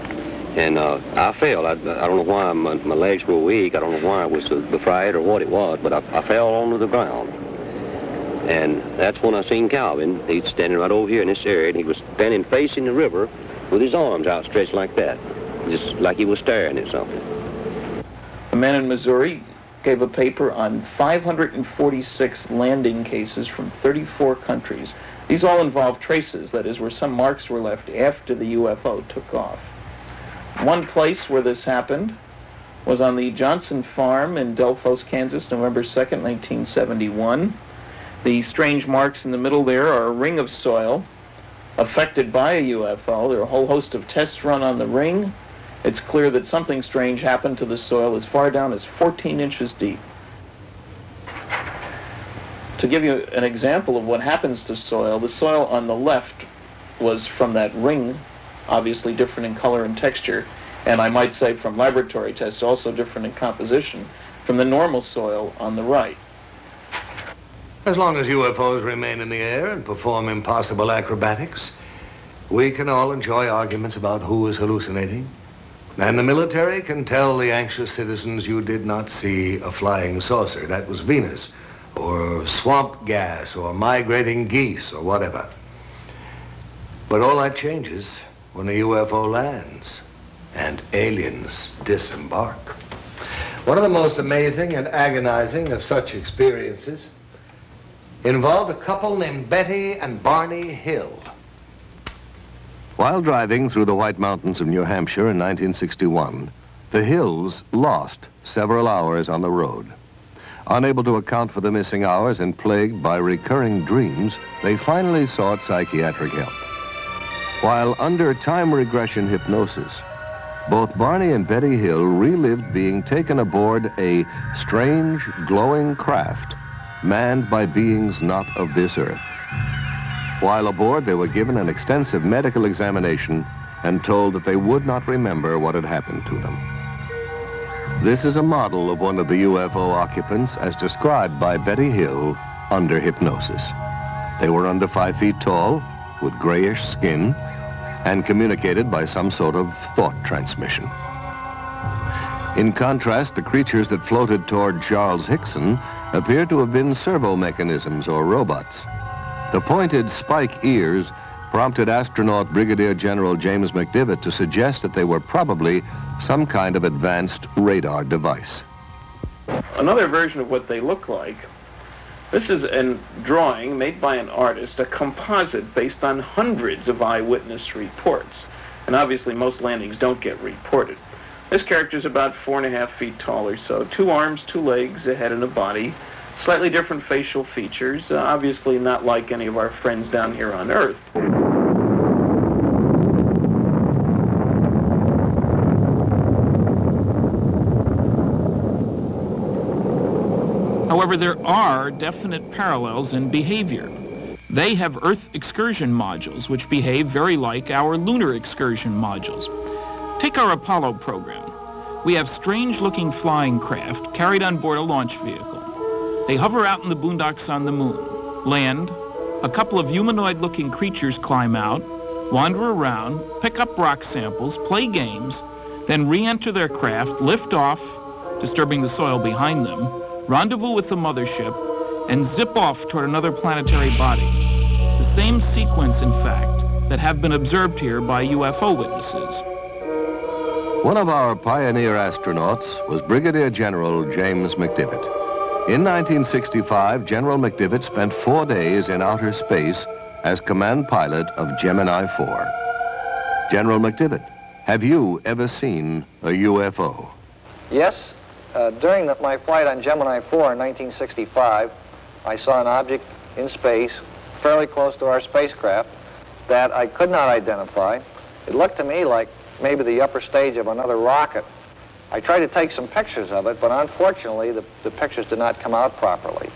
And I fell. I don't know why my legs were weak. I don't know why it was the fright or what it was, but I fell onto the ground. And that's when I seen Calvin. He's standing right over here in this area, and he was standing facing the river with his arms outstretched like that, just like he was staring at something. A man in Missouri gave a paper on 546 landing cases from 34 countries. These all involve traces, that is, where some marks were left after the UFO took off. One place where this happened was on the Johnson Farm in Delphos, Kansas, November 2nd, 1971. The strange marks in the middle there are a ring of soil affected by a UFO. There are a whole host of tests run on the ring. It's clear that something strange happened to the soil as far down as 14 inches deep. To give you an example of what happens to soil, the soil on the left was from that ring, obviously different in color and texture, and I might say from laboratory tests also different in composition from the normal soil on the right. As long as UFOs remain in the air and perform impossible acrobatics, we can all enjoy arguments about who is hallucinating. And the military can tell the anxious citizens you did not see a flying saucer. That was Venus, or swamp gas, or migrating geese, or whatever. But all that changes when a UFO lands and aliens disembark. One of the most amazing and agonizing of such experiences involved a couple named Betty and Barney Hill. While driving through the White Mountains of New Hampshire in 1961, the Hills lost several hours on the road. Unable to account for the missing hours and plagued by recurring dreams, they finally sought psychiatric help. While under time regression hypnosis, both Barney and Betty Hill relived being taken aboard a strange, glowing craft manned by beings not of this earth. While aboard, they were given an extensive medical examination and told that they would not remember what had happened to them. This is a model of one of the UFO occupants as described by Betty Hill under hypnosis. They were under 5 feet tall, with grayish skin, and communicated by some sort of thought transmission. In contrast, the creatures that floated toward Charles Hickson appear to have been servo mechanisms or robots. The pointed spike ears prompted astronaut Brigadier General James McDivitt to suggest that they were probably some kind of advanced radar device. Another version of what they look like, this is a drawing made by an artist, a composite based on hundreds of eyewitness reports. And obviously most landings don't get reported. This character is about 4.5 feet tall or so. 2 arms, 2 legs, a head and a body. Slightly different facial features, obviously not like any of our friends down here on Earth. However, there are definite parallels in behavior. They have Earth excursion modules, which behave very like our lunar excursion modules. Take our Apollo program. We have strange-looking flying craft carried on board a launch vehicle. They hover out in the boondocks on the moon, land, a couple of humanoid-looking creatures climb out, wander around, pick up rock samples, play games, then re-enter their craft, lift off, disturbing the soil behind them, rendezvous with the mothership, and zip off toward another planetary body. The same sequence, in fact, that have been observed here by UFO witnesses. One of our pioneer astronauts was Brigadier General James McDivitt. In 1965, General McDivitt spent 4 days in outer space as command pilot of Gemini 4. General McDivitt, have you ever seen a UFO? Yes. During my flight on Gemini 4 in 1965, I saw an object in space fairly close to our spacecraft that I could not identify. It looked to me like maybe the upper stage of another rocket. I tried to take some pictures of it, but unfortunately the pictures did not come out properly.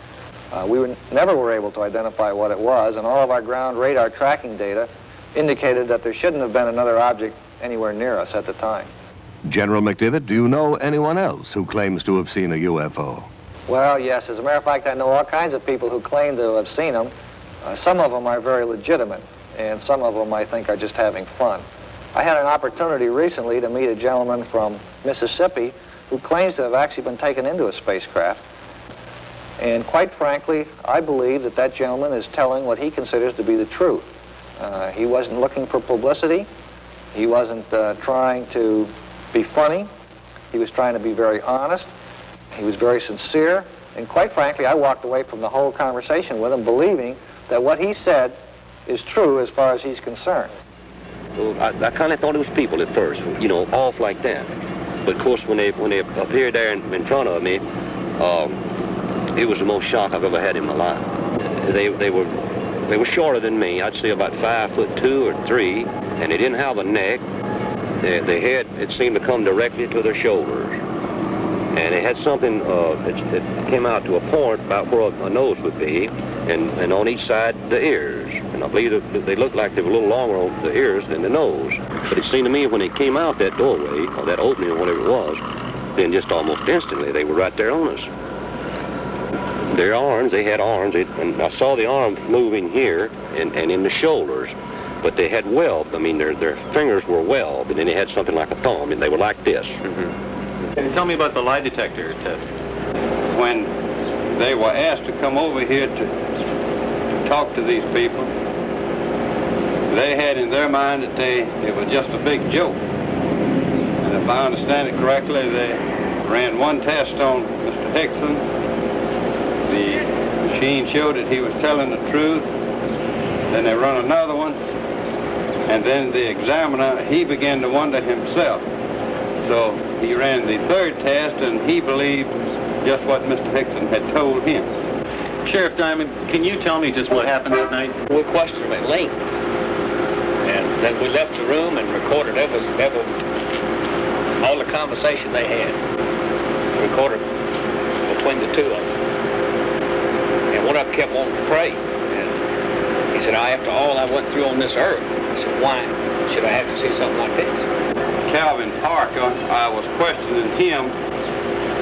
We never were able to identify what it was, and all of our ground radar tracking data indicated that there shouldn't have been another object anywhere near us at the time. General McDivitt, do you know anyone else who claims to have seen a UFO? Well, yes. As a matter of fact, I know all kinds of people who claim to have seen them. Some of them are very legitimate, and some of them I think are just having fun. I had an opportunity recently to meet a gentleman from Mississippi who claims to have actually been taken into a spacecraft. And quite frankly, I believe that that gentleman is telling what he considers to be the truth. He wasn't looking for publicity. He wasn't trying to be funny. He was trying to be very honest. He was very sincere. And quite frankly, I walked away from the whole conversation with him believing that what he said is true as far as he's concerned. Well, I kind of thought it was people at first, you know, off like that. But of course, when they appeared there in front of me, it was the most shock I've ever had in my life. They were shorter than me. I'd say about 5'2" or 3", and they didn't have a neck. The head, it seemed to come directly to their shoulders. And it had something that came out to a point about where a nose would be, and on each side, the ears. And I believe that they looked like they were a little longer on the ears than the nose. But it seemed to me when they came out that doorway, or that opening, or whatever it was, then just almost instantly, they were right there on us. Their arms, they had arms, and I saw the arms moving here and in the shoulders. But they had web. I mean, their fingers were web, and then they had something like a thumb, and they were like this. Mm-hmm. Can you tell me about the lie detector test? When they were asked to come over here to talk to these people, they had in their mind that it was just a big joke. And if I understand it correctly, they ran one test on Mr. Hickson. The machine showed that he was telling the truth. Then they run another one, And then the examiner, he began to wonder himself. So he ran the third test, and he believed just what Mr. Hickson had told him. Sheriff Diamond, can you tell me just what happened that night? We questioned them at length. And then we left the room and recorded every all the conversation they had. Recorded between the two of them. And one of them kept wanting to pray. And he said, after all I went through on this earth, I said, why should I have to see something like this? Calvin Parker, I was questioning him,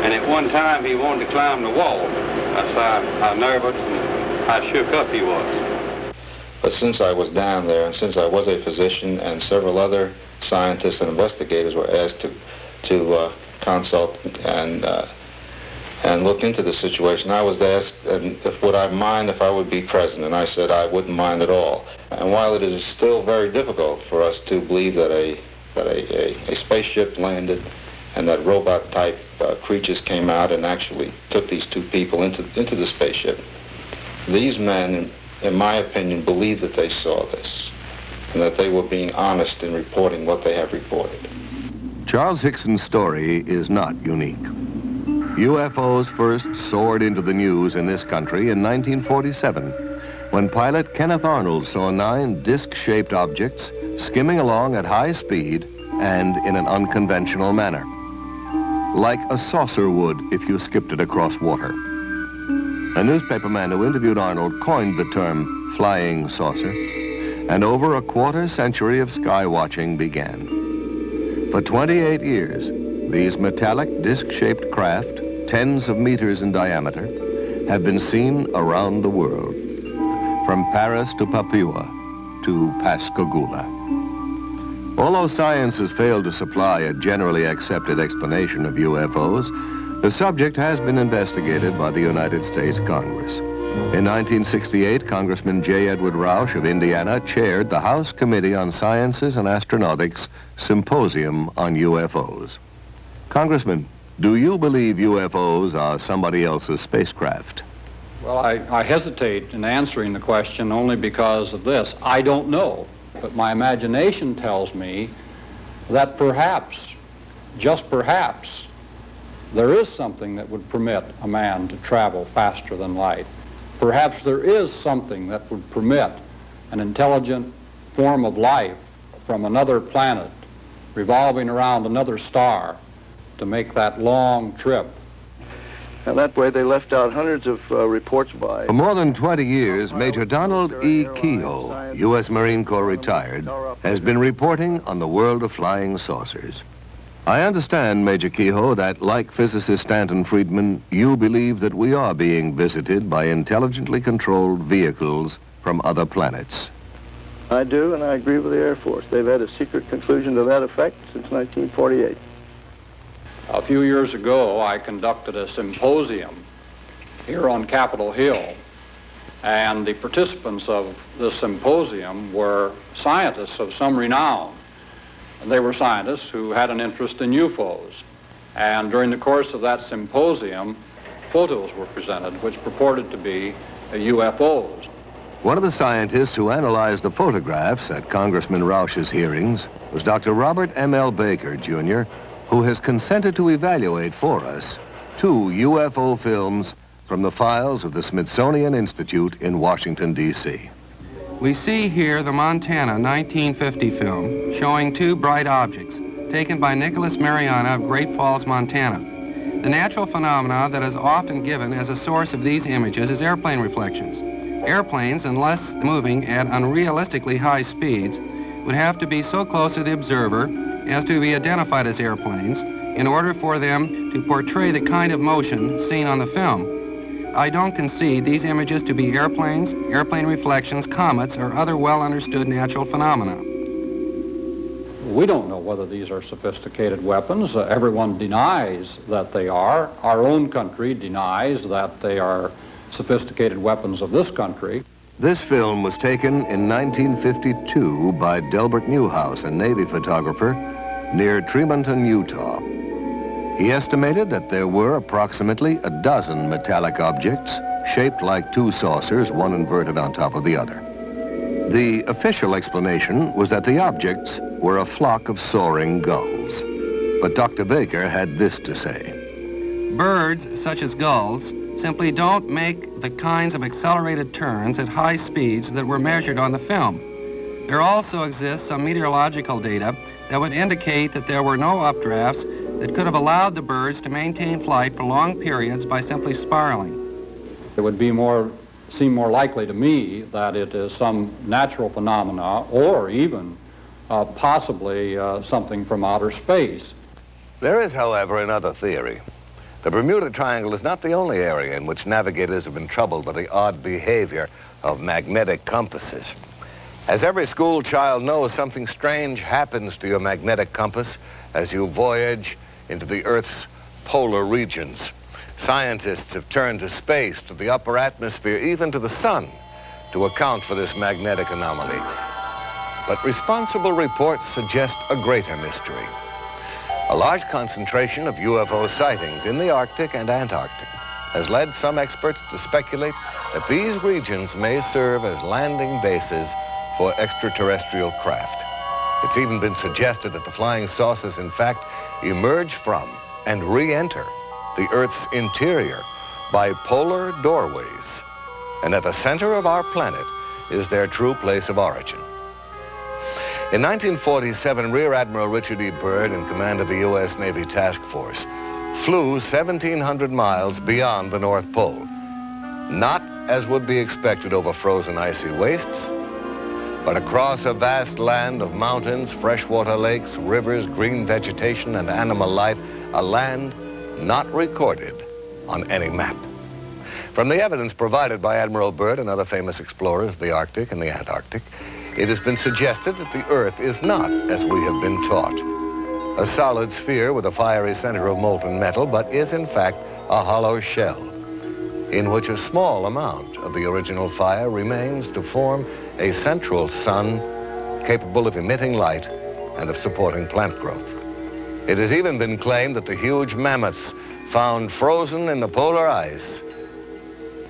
and at one time he wanted to climb the wall. That's how nervous and how shook up he was. But since I was down there, and since I was a physician, and several other scientists and investigators were asked to consult and look into the situation, I was asked would I mind if I would be present, and I said I wouldn't mind at all. And while it is still very difficult for us to believe that a spaceship landed and that robot-type creatures came out and actually took these two people into the spaceship, these men, in my opinion, believe that they saw this and that they were being honest in reporting what they have reported. Charles Hickson's story is not unique. UFOs first soared into the news in this country in 1947, when pilot Kenneth Arnold saw 9 disc-shaped objects skimming along at high speed and in an unconventional manner, like a saucer would if you skipped it across water. A newspaperman who interviewed Arnold coined the term flying saucer, and over a quarter century of sky watching began. For 28 years, these metallic disc-shaped craft, tens of meters in diameter, have been seen around the world, from Paris to Papua to Pascagoula. Although science has failed to supply a generally accepted explanation of UFOs, the subject has been investigated by the United States Congress. In 1968, Congressman J. Edward Rausch of Indiana chaired the House Committee on Sciences and Astronautics Symposium on UFOs. Congressman, do you believe UFOs are somebody else's spacecraft? Well, I hesitate in answering the question only because of this. I don't know, but my imagination tells me that perhaps, just perhaps, there is something that would permit a man to travel faster than light. Perhaps there is something that would permit an intelligent form of life from another planet revolving around another star to make that long trip. And that way they left out hundreds of reports by... For more than 20 years, Major Donald E. Kehoe, U.S. Marine Corps retired, has been reporting on the world of flying saucers. I understand, Major Kehoe, that like physicist Stanton Friedman, you believe that we are being visited by intelligently controlled vehicles from other planets. I do, and I agree with the Air Force. They've had a secret conclusion to that effect since 1948. A few years ago, I conducted a symposium here on Capitol Hill, and the participants of the symposium were scientists of some renown. They were scientists who had an interest in UFOs. And during the course of that symposium, photos were presented which purported to be UFOs. One of the scientists who analyzed the photographs at Congressman Rausch's hearings was Dr. Robert M.L. Baker, Jr., who has consented to evaluate for us 2 UFO films from the files of the Smithsonian Institute in Washington, D.C. We see here the Montana 1950 film showing 2 bright objects taken by Nicholas Mariana of Great Falls, Montana. The natural phenomena that is often given as a source of these images is airplane reflections. Airplanes, unless moving at unrealistically high speeds, would have to be so close to the observer as to be identified as airplanes in order for them to portray the kind of motion seen on the film. I don't concede these images to be airplanes, airplane reflections, comets, or other well-understood natural phenomena. We don't know whether these are sophisticated weapons. Everyone denies that they are. Our own country denies that they are sophisticated weapons of this country. This film was taken in 1952 by Delbert Newhouse, a Navy photographer, near Tremonton, Utah. He estimated that there were approximately a dozen metallic objects shaped like 2 saucers, one inverted on top of the other. The official explanation was that the objects were a flock of soaring gulls. But Dr. Baker had this to say. Birds, such as gulls, simply don't make the kinds of accelerated turns at high speeds that were measured on the film. There also exists some meteorological data that would indicate that there were no updrafts that could have allowed the birds to maintain flight for long periods by simply spiraling. It would seem more likely to me that it is some natural phenomena or even possibly something from outer space. There is, however, another theory. The Bermuda Triangle is not the only area in which navigators have been troubled by the odd behavior of magnetic compasses. As every school child knows, something strange happens to your magnetic compass as you voyage into the Earth's polar regions. Scientists have turned to space, to the upper atmosphere, even to the sun, to account for this magnetic anomaly. But responsible reports suggest a greater mystery. A large concentration of UFO sightings in the Arctic and Antarctic has led some experts to speculate that these regions may serve as landing bases for extraterrestrial craft. It's even been suggested that the flying saucers, in fact, emerge from and re-enter the Earth's interior by polar doorways, and at the center of our planet is their true place of origin. In 1947, Rear Admiral Richard E. Byrd, in command of the U.S. Navy Task Force, flew 1,700 miles beyond the North Pole, not as would be expected over frozen icy wastes, but across a vast land of mountains, freshwater lakes, rivers, green vegetation, and animal life, a land not recorded on any map. From the evidence provided by Admiral Byrd and other famous explorers of the Arctic and the Antarctic, it has been suggested that the Earth is not, as we have been taught, a solid sphere with a fiery center of molten metal, but is in fact a hollow shell in which a small amount of the original fire remains to form a central sun capable of emitting light and of supporting plant growth. It has even been claimed that the huge mammoths found frozen in the polar ice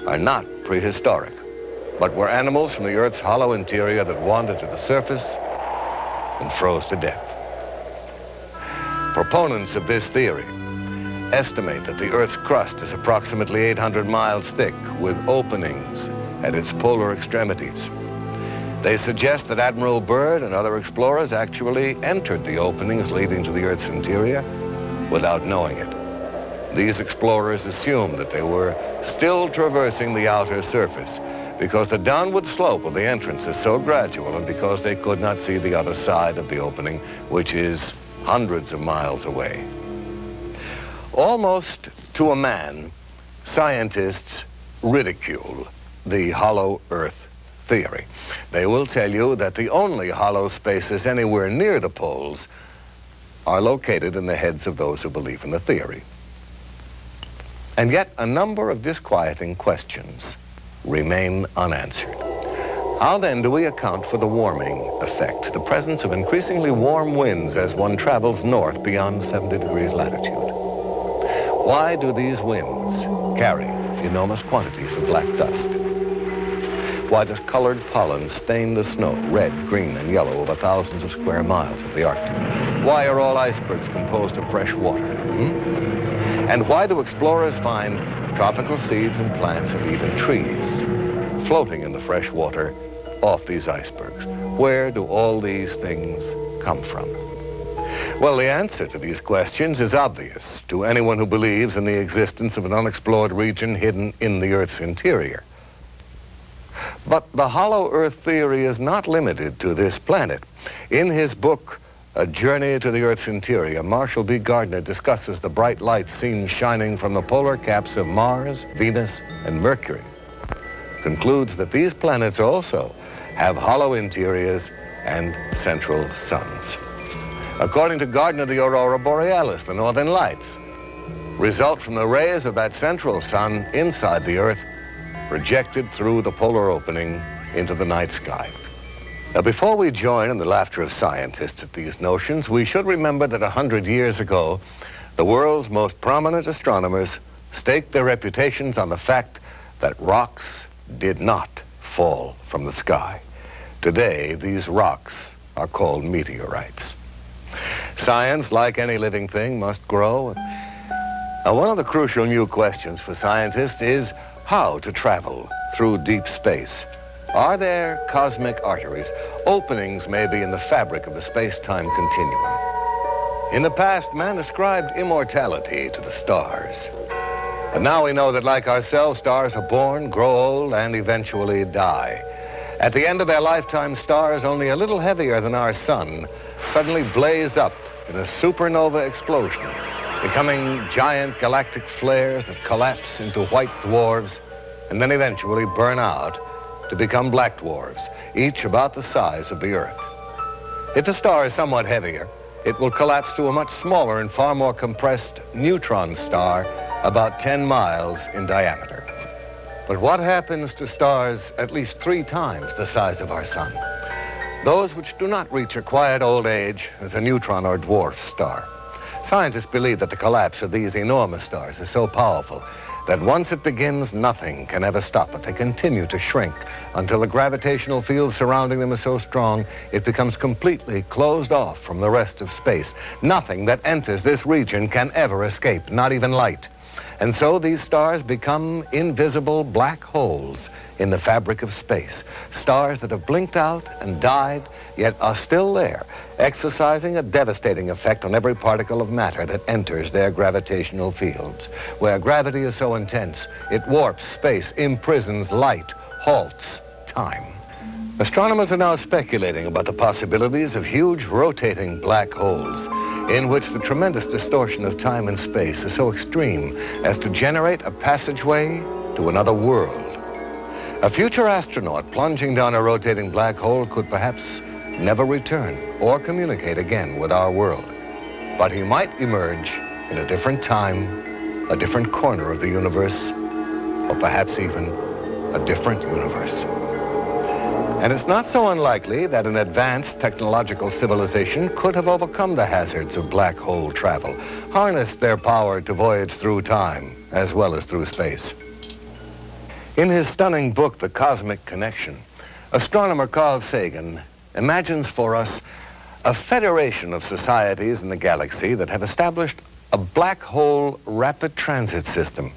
are not prehistoric, but were animals from the Earth's hollow interior that wandered to the surface and froze to death. Proponents of this theory estimate that the Earth's crust is approximately 800 miles thick, with openings at its polar extremities. They suggest that Admiral Byrd and other explorers actually entered the openings leading to the Earth's interior without knowing it. These explorers assumed that they were still traversing the outer surface because the downward slope of the entrance is so gradual and because they could not see the other side of the opening, which is hundreds of miles away. Almost to a man, scientists ridicule the hollow Earth theory. They will tell you that the only hollow spaces anywhere near the poles are located in the heads of those who believe in the theory. And yet a number of disquieting questions remain unanswered. How then do we account for the warming effect, the presence of increasingly warm winds as one travels north beyond 70 degrees latitude? Why do these winds carry enormous quantities of black dust? Why does colored pollen stain the snow red, green, and yellow over thousands of square miles of the Arctic? Why are all icebergs composed of fresh water? And why do explorers find tropical seeds and plants and even trees floating in the fresh water off these icebergs? Where do all these things come from? Well, the answer to these questions is obvious to anyone who believes in the existence of an unexplored region hidden in the Earth's interior. But the hollow Earth theory is not limited to this planet. In his book, A Journey to the Earth's Interior, Marshall B. Gardner discusses the bright light seen shining from the polar caps of Mars, Venus, and Mercury. Concludes that these planets also have hollow interiors and central suns. According to Gardner, the aurora borealis, the northern lights, result from the rays of that central sun inside the Earth, projected through the polar opening into the night sky. Now, before we join in the laughter of scientists at these notions, we should remember that 100 years ago, the world's most prominent astronomers staked their reputations on the fact that rocks did not fall from the sky. Today, these rocks are called meteorites. Science, like any living thing, must grow. Now, one of the crucial new questions for scientists is how to travel through deep space. Are there cosmic arteries, openings maybe in the fabric of the space-time continuum? In the past, man ascribed immortality to the stars. But now we know that, like ourselves, stars are born, grow old, and eventually die. At the end of their lifetime, stars only a little heavier than our sun suddenly blaze up in a supernova explosion, becoming giant galactic flares that collapse into white dwarfs and then eventually burn out to become black dwarfs, each about the size of the Earth. If a star is somewhat heavier, it will collapse to a much smaller and far more compressed neutron star about 10 miles in diameter. But what happens to stars at least 3 times the size of our sun? Those which do not reach a quiet old age as a neutron or dwarf star. Scientists believe that the collapse of these enormous stars is so powerful that once it begins, nothing can ever stop it. They continue to shrink until the gravitational field surrounding them is so strong it becomes completely closed off from the rest of space. Nothing that enters this region can ever escape, not even light. And so these stars become invisible black holes in the fabric of space. Stars that have blinked out and died, yet are still there, exercising a devastating effect on every particle of matter that enters their gravitational fields. Where gravity is so intense, it warps space, imprisons light, halts time. Astronomers are now speculating about the possibilities of huge rotating black holes in which the tremendous distortion of time and space is so extreme as to generate a passageway to another world. A future astronaut plunging down a rotating black hole could perhaps never return or communicate again with our world. But he might emerge in a different time, a different corner of the universe, or perhaps even a different universe. And it's not so unlikely that an advanced technological civilization could have overcome the hazards of black hole travel, harnessed their power to voyage through time as well as through space. In his stunning book, The Cosmic Connection, astronomer Carl Sagan imagines for us a federation of societies in the galaxy that have established a black hole rapid transit system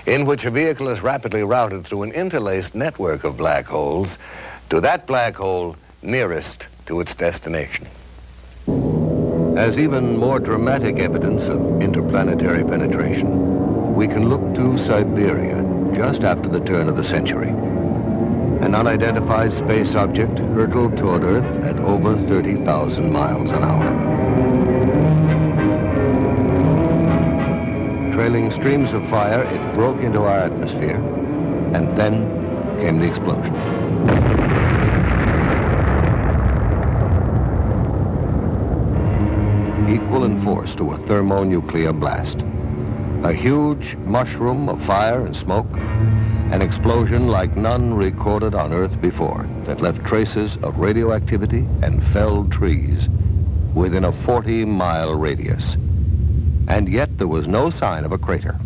in which a vehicle is rapidly routed through an interlaced network of black holes to that black hole nearest to its destination. As even more dramatic evidence of interplanetary penetration, we can look to Siberia just after the turn of the century. An unidentified space object hurtled toward Earth at over 30,000 miles an hour. Trailing streams of fire, it broke into our atmosphere, and then came the explosion. Equal in force to a thermonuclear blast. A huge mushroom of fire and smoke, an explosion like none recorded on Earth before that left traces of radioactivity and felled trees within a 40-mile radius. And yet there was no sign of a crater.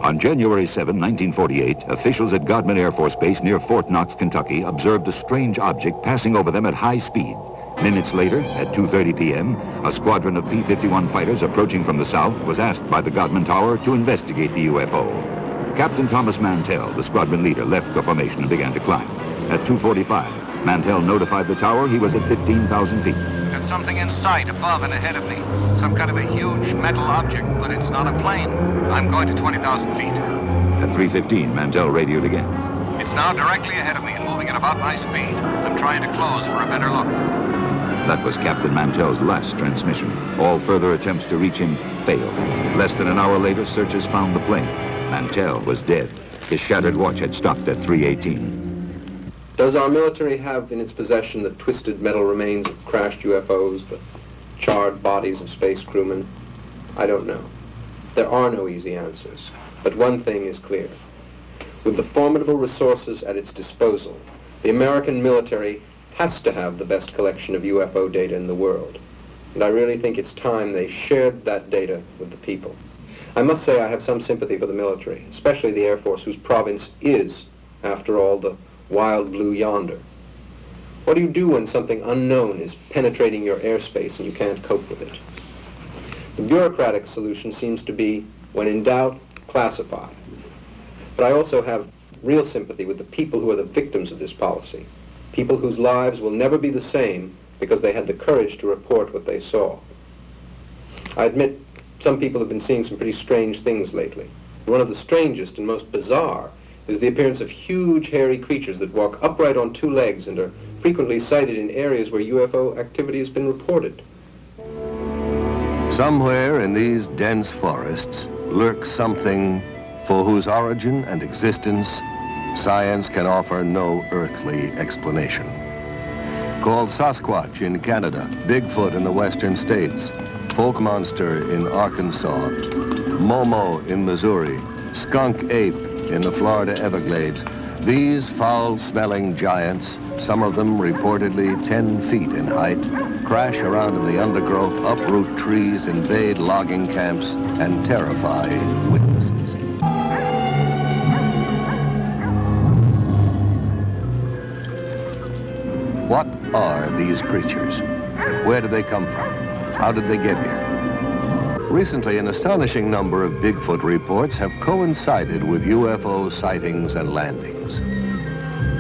On January 7, 1948, officials at Godman Air Force Base near Fort Knox, Kentucky, observed a strange object passing over them at high speed. Minutes later, at 2:30 p.m., a squadron of P-51 fighters approaching from the south was asked by the Godman Tower to investigate the UFO. Captain Thomas Mantell, the squadron leader, left the formation and began to climb. At 2:45, Mantell notified the tower he was at 15,000 feet. There's something in sight above and ahead of me. Some kind of a huge metal object, but it's not a plane. I'm going to 20,000 feet. At 3:15, Mantell radioed again. It's now directly ahead of me and moving at about my speed. I'm trying to close for a better look. That was Captain Mantell's last transmission. All further attempts to reach him failed. Less than an hour later, searchers found the plane. Mantell was dead. His shattered watch had stopped at 3:18. Does our military have in its possession the twisted metal remains of crashed UFOs, the charred bodies of space crewmen? I don't know. There are no easy answers. But one thing is clear. With the formidable resources at its disposal, the American military has to have the best collection of UFO data in the world. And I really think it's time they shared that data with the people. I must say I have some sympathy for the military, especially the Air Force, whose province is, after all, the wild blue yonder. What do you do when something unknown is penetrating your airspace and you can't cope with it? The bureaucratic solution seems to be, when in doubt, classify. But I also have real sympathy with the people who are the victims of this policy, people whose lives will never be the same because they had the courage to report what they saw. I admit some people have been seeing some pretty strange things lately. One of the strangest and most bizarre is the appearance of huge hairy creatures that walk upright on two legs and are frequently sighted in areas where UFO activity has been reported. Somewhere in these dense forests lurks something for whose origin and existence science can offer no earthly explanation. Called Sasquatch in Canada, Bigfoot in the western states, Folk Monster in Arkansas, Momo in Missouri, Skunk Ape in the Florida Everglades, these foul-smelling giants, some of them reportedly 10 feet in height, crash around in the undergrowth, uproot trees, invade logging camps, and terrify witnesses. What are these creatures? Where did they come from? How did they get here? Recently, an astonishing number of Bigfoot reports have coincided with UFO sightings and landings.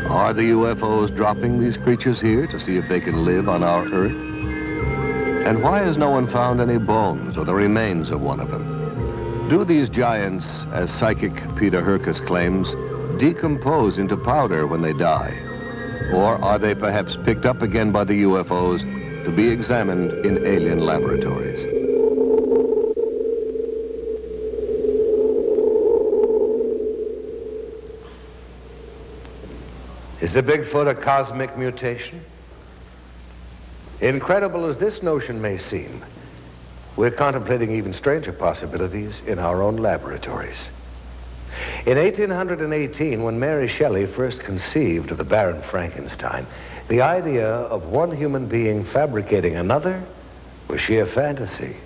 Are the UFOs dropping these creatures here to see if they can live on our Earth? And why has no one found any bones or the remains of one of them? Do these giants, as psychic Peter Herkus claims, decompose into powder when they die? Or are they perhaps picked up again by the UFOs to be examined in alien laboratories? Is the Bigfoot a cosmic mutation? Incredible as this notion may seem, we're contemplating even stranger possibilities in our own laboratories. In 1818, when Mary Shelley first conceived of the Baron Frankenstein, the idea of one human being fabricating another was sheer fantasy.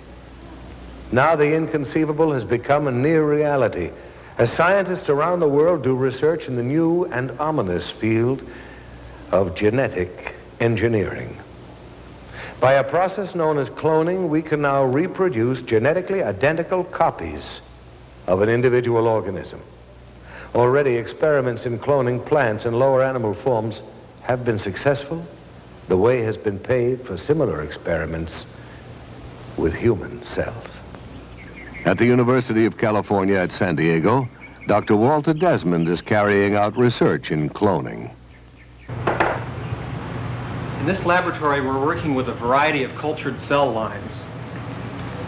Now the inconceivable has become a near reality, as scientists around the world do research in the new and ominous field of genetic engineering. By a process known as cloning, we can now reproduce genetically identical copies of an individual organism. Already, experiments in cloning plants and lower animal forms have been successful. The way has been paved for similar experiments with human cells. At the University of California at San Diego, Dr. Walter Desmond is carrying out research in cloning. In this laboratory, we're working with a variety of cultured cell lines.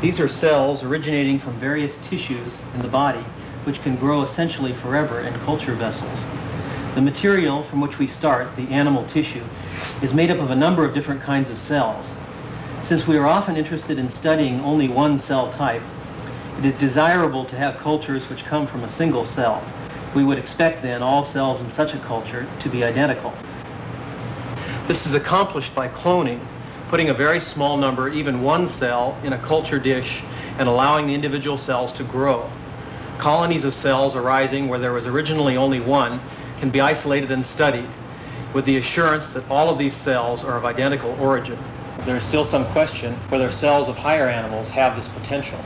These are cells originating from various tissues in the body, which can grow essentially forever in culture vessels. The material from which we start, the animal tissue, is made up of a number of different kinds of cells. Since we are often interested in studying only one cell type, it is desirable to have cultures which come from a single cell. We would expect then all cells in such a culture to be identical. This is accomplished by cloning, putting a very small number, even one cell, in a culture dish and allowing the individual cells to grow. Colonies of cells arising where there was originally only one can be isolated and studied with the assurance that all of these cells are of identical origin. There is still some question whether cells of higher animals have this potential.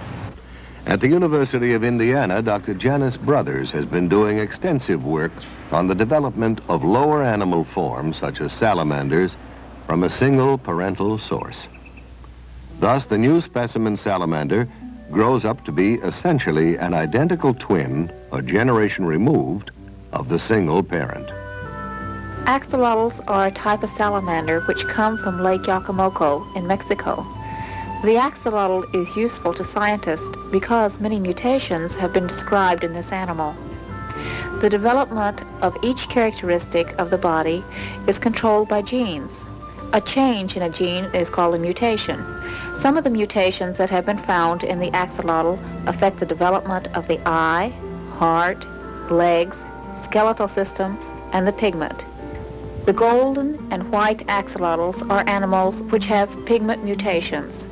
At the University of Indiana, Dr. Janice Brothers has been doing extensive work on the development of lower animal forms, such as salamanders, from a single parental source. Thus, the new specimen salamander grows up to be essentially an identical twin, a generation removed, of the single parent. Axolotls are a type of salamander which come from Lake Yacamoco in Mexico. The axolotl is useful to scientists because many mutations have been described in this animal. The development of each characteristic of the body is controlled by genes. A change in a gene is called a mutation. Some of the mutations that have been found in the axolotl affect the development of the eye, heart, legs, skeletal system, and the pigment. The golden and white axolotls are animals which have pigment mutations.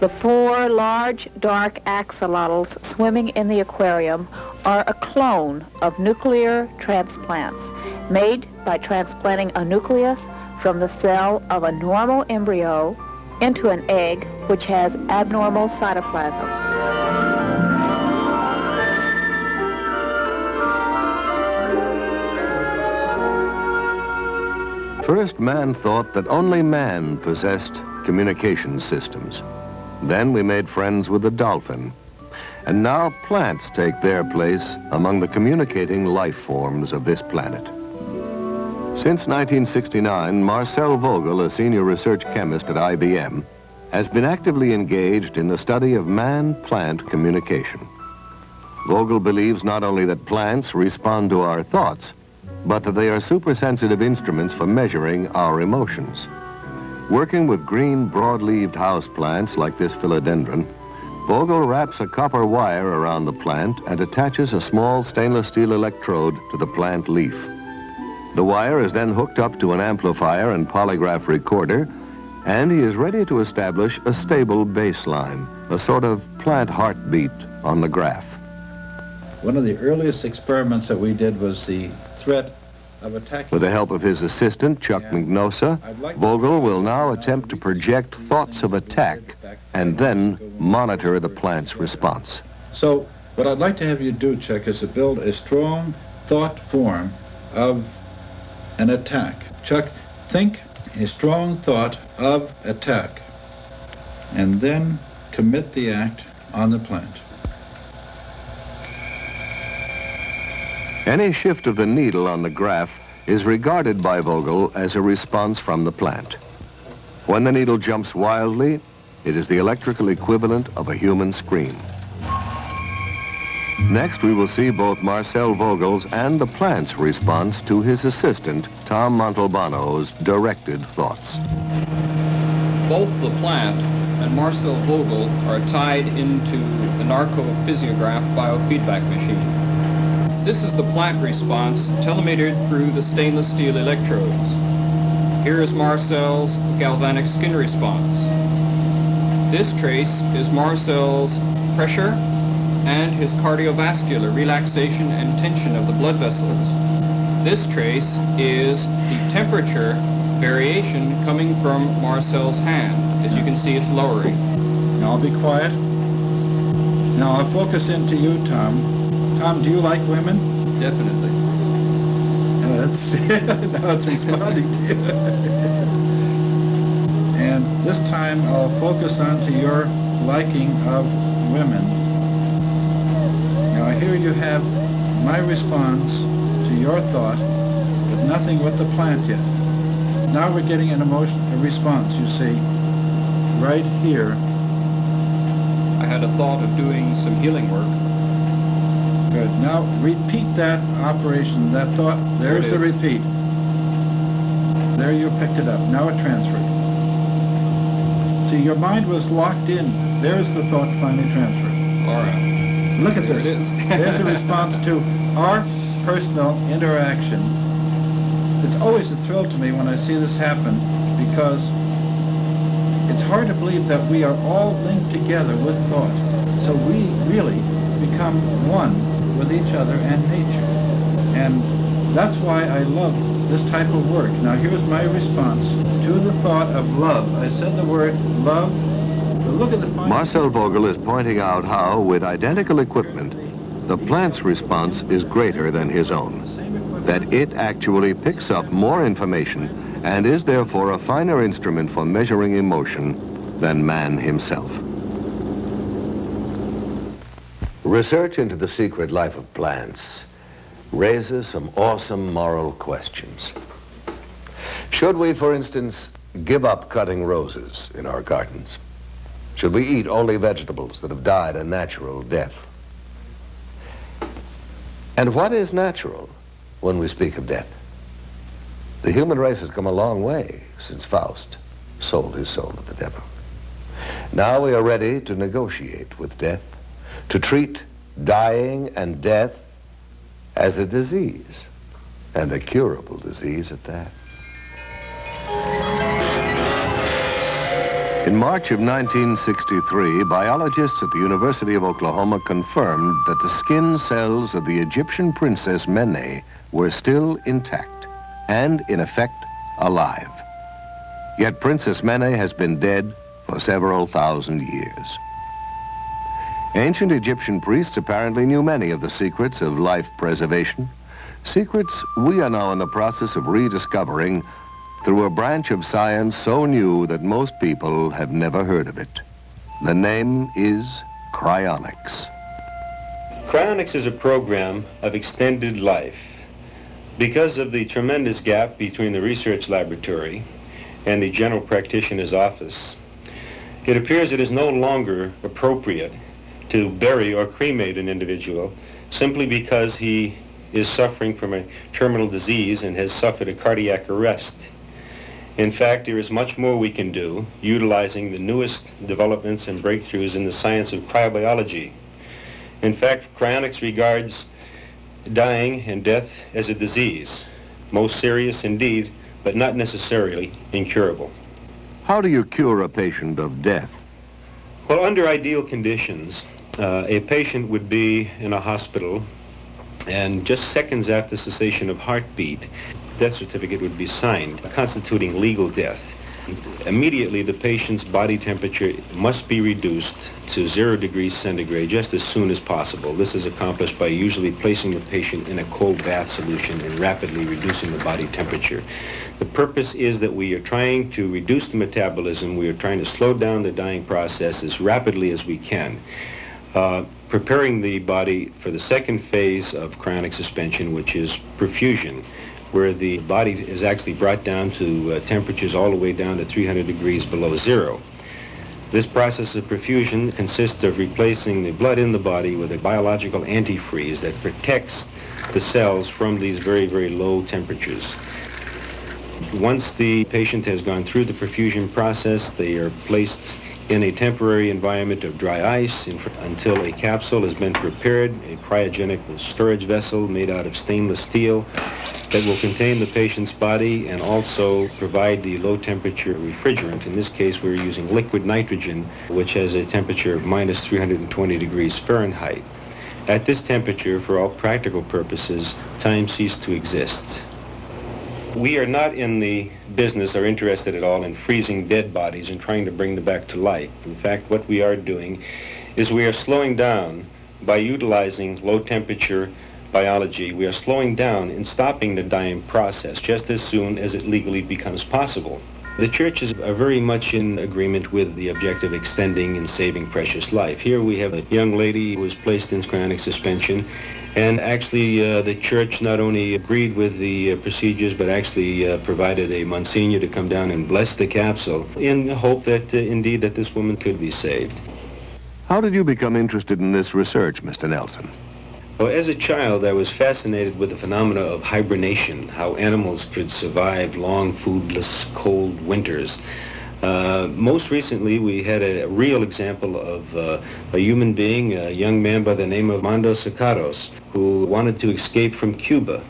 The 4 large dark axolotls swimming in the aquarium are a clone of nuclear transplants made by transplanting a nucleus from the cell of a normal embryo into an egg which has abnormal cytoplasm. First, man thought that only man possessed communication systems. Then we made friends with the dolphin. And now plants take their place among the communicating life forms of this planet. Since 1969, Marcel Vogel, a senior research chemist at IBM, has been actively engaged in the study of man-plant communication. Vogel believes not only that plants respond to our thoughts, but that they are supersensitive instruments for measuring our emotions. Working with green, broad-leaved houseplants like this philodendron, Vogel wraps a copper wire around the plant and attaches a small stainless steel electrode to the plant leaf. The wire is then hooked up to an amplifier and polygraph recorder, and he is ready to establish a stable baseline, a sort of plant heartbeat on the graph. One of the earliest experiments that we did was the threat of attacking. With the help of his assistant, Chuck Mignosa, Vogel will now attempt to project thoughts of attack and then monitor the plant's response. So what I'd like to have you do, Chuck, is to build a strong thought form of an attack. Chuck, think a strong thought of attack and then commit the act on the plant. Any shift of the needle on the graph is regarded by Vogel as a response from the plant. When the needle jumps wildly, it is the electrical equivalent of a human scream. Next, we will see both Marcel Vogel's and the plant's response to his assistant, Tom Montalbano's directed thoughts. Both the plant and Marcel Vogel are tied into the narcophysiograph biofeedback machine. This is the plant response telemetered through the stainless steel electrodes. Here is Marcel's galvanic skin response. This trace is Marcel's pressure and his cardiovascular relaxation and tension of the blood vessels. This trace is the temperature variation coming from Marcel's hand. As you can see, it's lowering. Now I'll be quiet. Now I'll focus into you, Tom. Tom, do you like women? Definitely. Now it's responding to you. And this time I'll focus onto your liking of women. Now here you have my response to your thought, but nothing with the plant yet. Now we're getting an emotion, a response, you see, right here. I had a thought of doing some healing work. Good. Now repeat that operation, that thought. There's the repeat. There you picked it up. Now it transferred. See, your mind was locked in. There's the thought finally transferred. All right. Look at There this. it is. There's a response to our personal interaction. It's always a thrill to me when I see this happen, because it's hard to believe that we are all linked together with thought. So we really become one with each other and nature. And that's why I love this type of work. Now here's my response to the thought of love. I said the word love, but look at the... Marcel Vogel is pointing out how, with identical equipment, the plant's response is greater than his own. That it actually picks up more information and is therefore a finer instrument for measuring emotion than man himself. Research into the secret life of plants raises some awesome moral questions. Should we, for instance, give up cutting roses in our gardens? Should we eat only vegetables that have died a natural death? And what is natural when we speak of death? The human race has come a long way since Faust sold his soul to the devil. Now we are ready to negotiate with death, to treat dying and death as a disease, and a curable disease at that. In March of 1963, biologists at the University of Oklahoma confirmed that the skin cells of the Egyptian princess Mene were still intact and, in effect, alive. Yet Princess Mene has been dead for several thousand years. Ancient Egyptian priests apparently knew many of the secrets of life preservation, secrets we are now in the process of rediscovering through a branch of science so new that most people have never heard of it. The name is cryonics. Cryonics is a program of extended life. Because of the tremendous gap between the research laboratory and the general practitioner's office, it appears it is no longer appropriate to bury or cremate an individual simply because he is suffering from a terminal disease and has suffered a cardiac arrest. In fact, there is much more we can do utilizing the newest developments and breakthroughs in the science of cryobiology. In fact, cryonics regards dying and death as a disease, most serious indeed, but not necessarily incurable. How do you cure a patient of death? Well, under ideal conditions, a patient would be in a hospital, and just seconds after cessation of heartbeat, death certificate would be signed, constituting legal death. Immediately, the patient's body temperature must be reduced to 0 degrees centigrade just as soon as possible. This is accomplished by usually placing the patient in a cold bath solution and rapidly reducing the body temperature. The purpose is that we are trying to reduce the metabolism. We are trying to slow down the dying process as rapidly as we can. Preparing the body for the second phase of cryonic suspension, which is perfusion, where the body is actually brought down to temperatures all the way down to 300 degrees below zero. This process of perfusion consists of replacing the blood in the body with a biological antifreeze that protects the cells from these very, very low temperatures. Once the patient has gone through the perfusion process, they are placed in a temporary environment of dry ice until a capsule has been prepared, a cryogenic storage vessel made out of stainless steel that will contain the patient's body and also provide the low temperature refrigerant. In this case, we're using liquid nitrogen, which has a temperature of minus 320 degrees Fahrenheit. At this temperature, for all practical purposes, time ceased to exist. We are not in the business or interested at all in freezing dead bodies and trying to bring them back to life. In fact, what we are doing is we are slowing down by utilizing low temperature biology. We are slowing down and stopping the dying process just as soon as it legally becomes possible. The churches are very much in agreement with the objective of extending and saving precious life. Here we have a young lady who was placed in cryonic suspension, and actually the church not only agreed with the procedures, but actually provided a Monsignor to come down and bless the capsule in the hope that indeed that this woman could be saved. How did you become interested in this research, Mr. Nelson? Well, as a child, I was fascinated with the phenomena of hibernation, how animals could survive long, foodless, cold winters. Most recently, we had a real example of a human being, a young man by the name of Armando Sacaros, who wanted to escape from Cuba.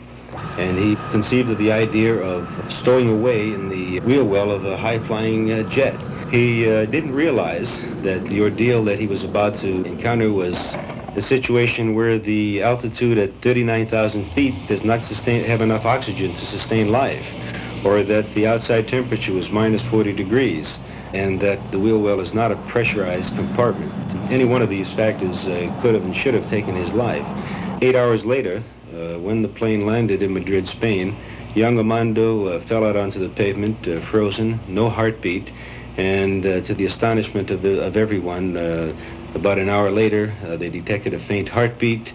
And he conceived of the idea of stowing away in the wheel well of a high-flying jet. He didn't realize that the ordeal that he was about to encounter was a situation where the altitude at 39,000 feet does not have enough oxygen to sustain life, or that the outside temperature was minus 40 degrees, and that the wheel well is not a pressurized compartment. Any one of these factors could have and should have taken his life. 8 hours later, when the plane landed in Madrid, Spain, young Armando fell out onto the pavement, frozen, no heartbeat, and to the astonishment of everyone, about an hour later, they detected a faint heartbeat,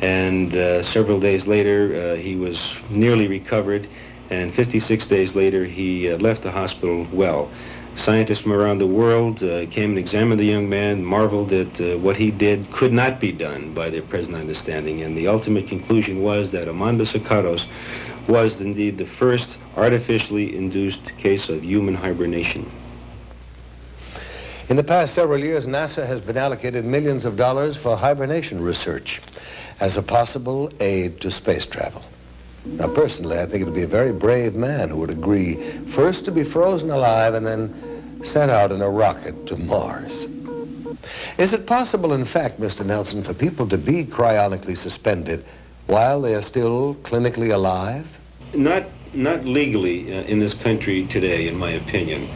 and several days later, he was nearly recovered, and 56 days later, he left the hospital well. Scientists from around the world came and examined the young man, marveled at what he did could not be done by their present understanding, and the ultimate conclusion was that Armando Sacaros was indeed the first artificially induced case of human hibernation. In the past several years, NASA has been allocated millions of dollars for hibernation research as a possible aid to space travel. Now, personally, I think it would be a very brave man who would agree first to be frozen alive and then sent out in a rocket to Mars. Is it possible, in fact, Mr. Nelson, for people to be cryonically suspended while they are still clinically alive? Not not legally in this country today, in my opinion.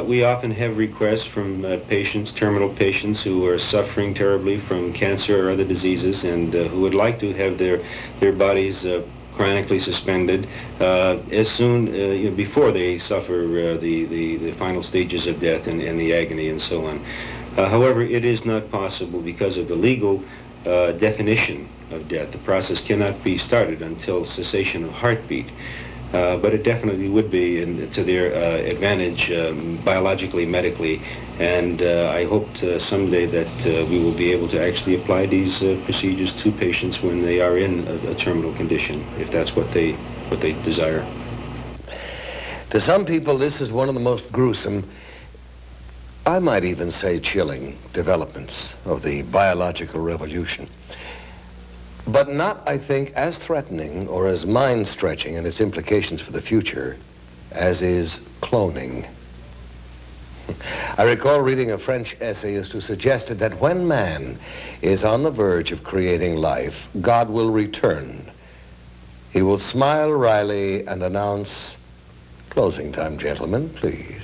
We often have requests from patients, terminal patients, who are suffering terribly from cancer or other diseases, and who would like to have their bodies chronically suspended as soon before they suffer the final stages of death and the agony and so on. However, it is not possible because of the legal definition of death. The process cannot be started until cessation of heartbeat. But it definitely would be to their advantage biologically, medically, and I hope someday that we will be able to actually apply these procedures to patients when they are in a terminal condition, if that's what they desire. To some people, this is one of the most gruesome, I might even say chilling, developments of the biological revolution. But not, I think, as threatening or as mind-stretching in its implications for the future as is cloning. I recall reading a French essayist who suggested that when man is on the verge of creating life, God will return. He will smile wryly and announce, "Closing time, gentlemen, please."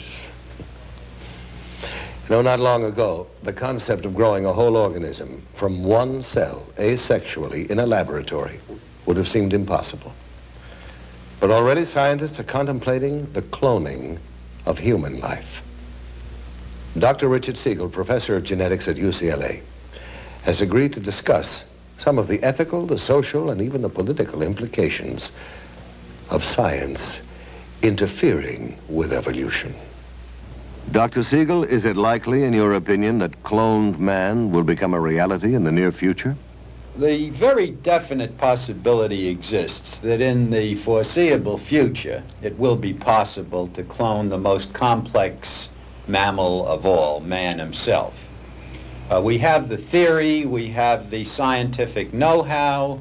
You know, not long ago, the concept of growing a whole organism from one cell, asexually, in a laboratory would have seemed impossible. But already scientists are contemplating the cloning of human life. Dr. Richard Siegel, professor of genetics at UCLA, has agreed to discuss some of the ethical, the social, and even the political implications of science interfering with evolution. Dr. Siegel, is it likely, in your opinion, that cloned man will become a reality in the near future? The very definite possibility exists that in the foreseeable future, it will be possible to clone the most complex mammal of all, man himself. We have the theory, we have the scientific know-how.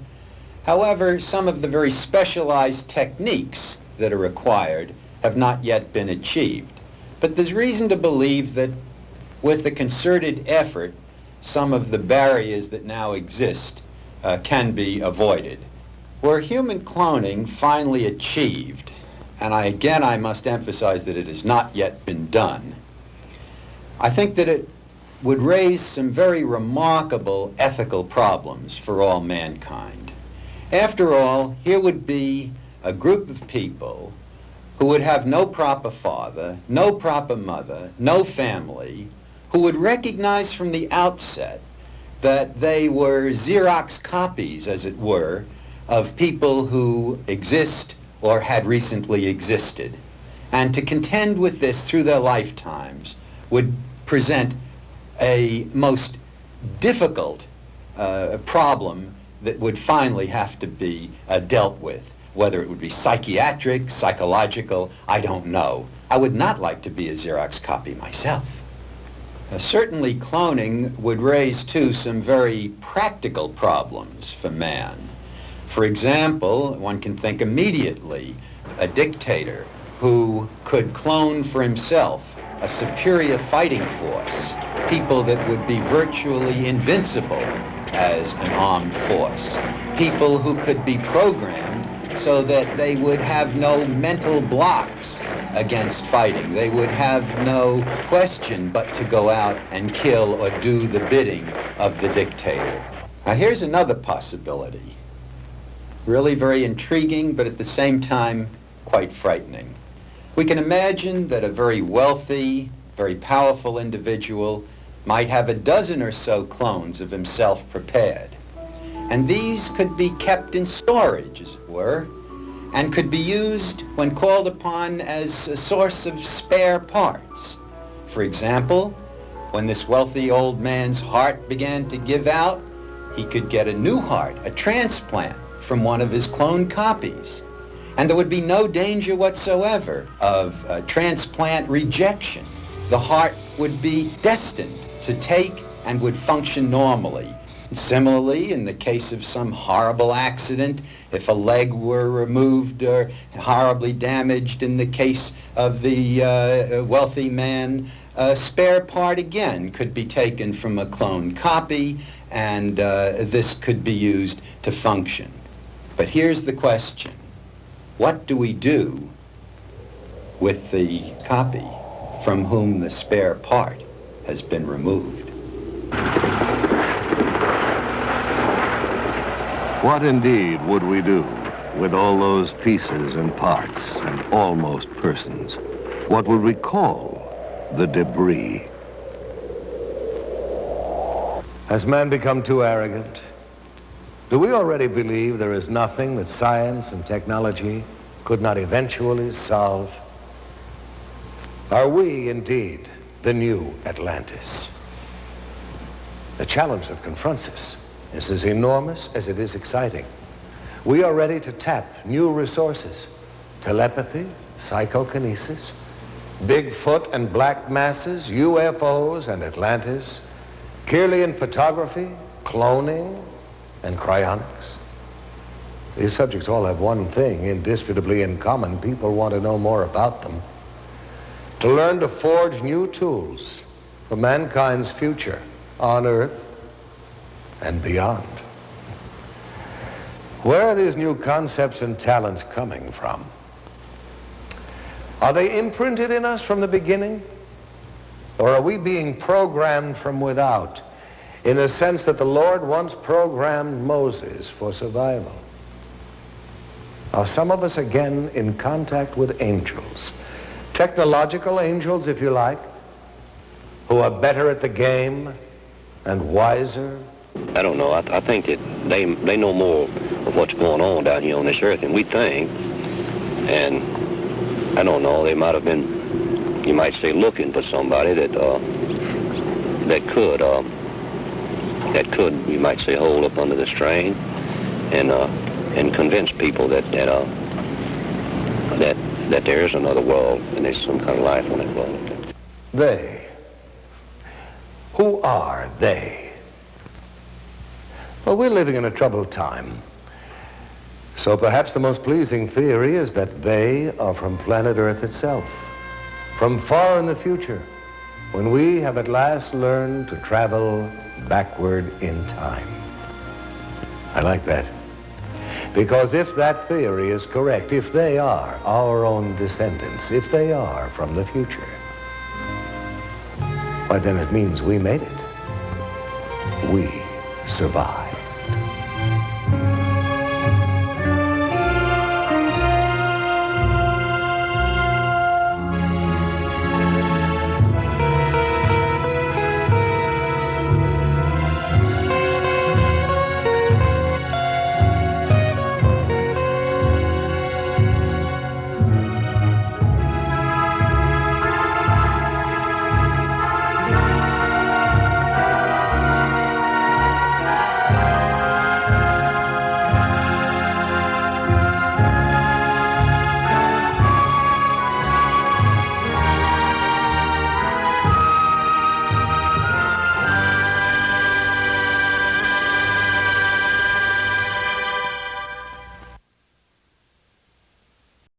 However, some of the very specialized techniques that are required have not yet been achieved. But there's reason to believe that with a concerted effort, some of the barriers that now exist can be avoided. Were human cloning finally achieved, and I must emphasize that it has not yet been done, I think that it would raise some very remarkable ethical problems for all mankind. After all, here would be a group of people who would have no proper father, no proper mother, no family, who would recognize from the outset that they were Xerox copies, as it were, of people who exist or had recently existed. And to contend with this through their lifetimes would present a most difficult problem that would finally have to be dealt with. Whether it would be psychiatric, psychological, I don't know. I would not like to be a Xerox copy myself. Certainly cloning would raise, too, some very practical problems for man. For example, one can think immediately a dictator who could clone for himself a superior fighting force, people that would be virtually invincible as an armed force, people who could be programmed so that they would have no mental blocks against fighting. They would have no question but to go out and kill or do the bidding of the dictator. Now here's another possibility, really very intriguing, but at the same time quite frightening. We can imagine that a very wealthy, very powerful individual might have a dozen or so clones of himself prepared. And these could be kept in storage, as it were, and could be used when called upon as a source of spare parts. For example, when this wealthy old man's heart began to give out, he could get a new heart, a transplant, from one of his cloned copies. And there would be no danger whatsoever of transplant rejection. The heart would be destined to take and would function normally. Similarly, in the case of some horrible accident, if a leg were removed or horribly damaged in the case of the wealthy man, a spare part again could be taken from a cloned copy, and this could be used to function. But here's the question. What do we do with the copy from whom the spare part has been removed? What indeed would we do with all those pieces and parts and almost persons? What would we call the debris? Has man become too arrogant? Do we already believe there is nothing that science and technology could not eventually solve? Are we indeed the new Atlantis? The challenge that confronts us is as enormous as it is exciting. We are ready to tap new resources: telepathy, psychokinesis, Bigfoot and black masses, UFOs and Atlantis, Kirlian photography, cloning, and cryonics. These subjects all have one thing indisputably in common: people want to know more about them, to learn to forge new tools for mankind's future on Earth and beyond. Where are these new concepts and talents coming from? Are they imprinted in us from the beginning? Or are we being programmed from without, in the sense that the Lord once programmed Moses for survival? Are some of us again in contact with angels, technological angels, if you like, who are better at the game and wiser? I don't know. I think that they know more of what's going on down here on this earth than we think. And I don't know, they might have been, you might say, looking for somebody that could, you might say, hold up under the strain and convince people that there is another world and there's some kind of life on that world. They. Who are they? Well, we're living in a troubled time. So perhaps the most pleasing theory is that they are from planet Earth itself, from far in the future, when we have at last learned to travel backward in time. I like that. Because if that theory is correct, if they are our own descendants, if they are from the future, why then it means we made it. We survived.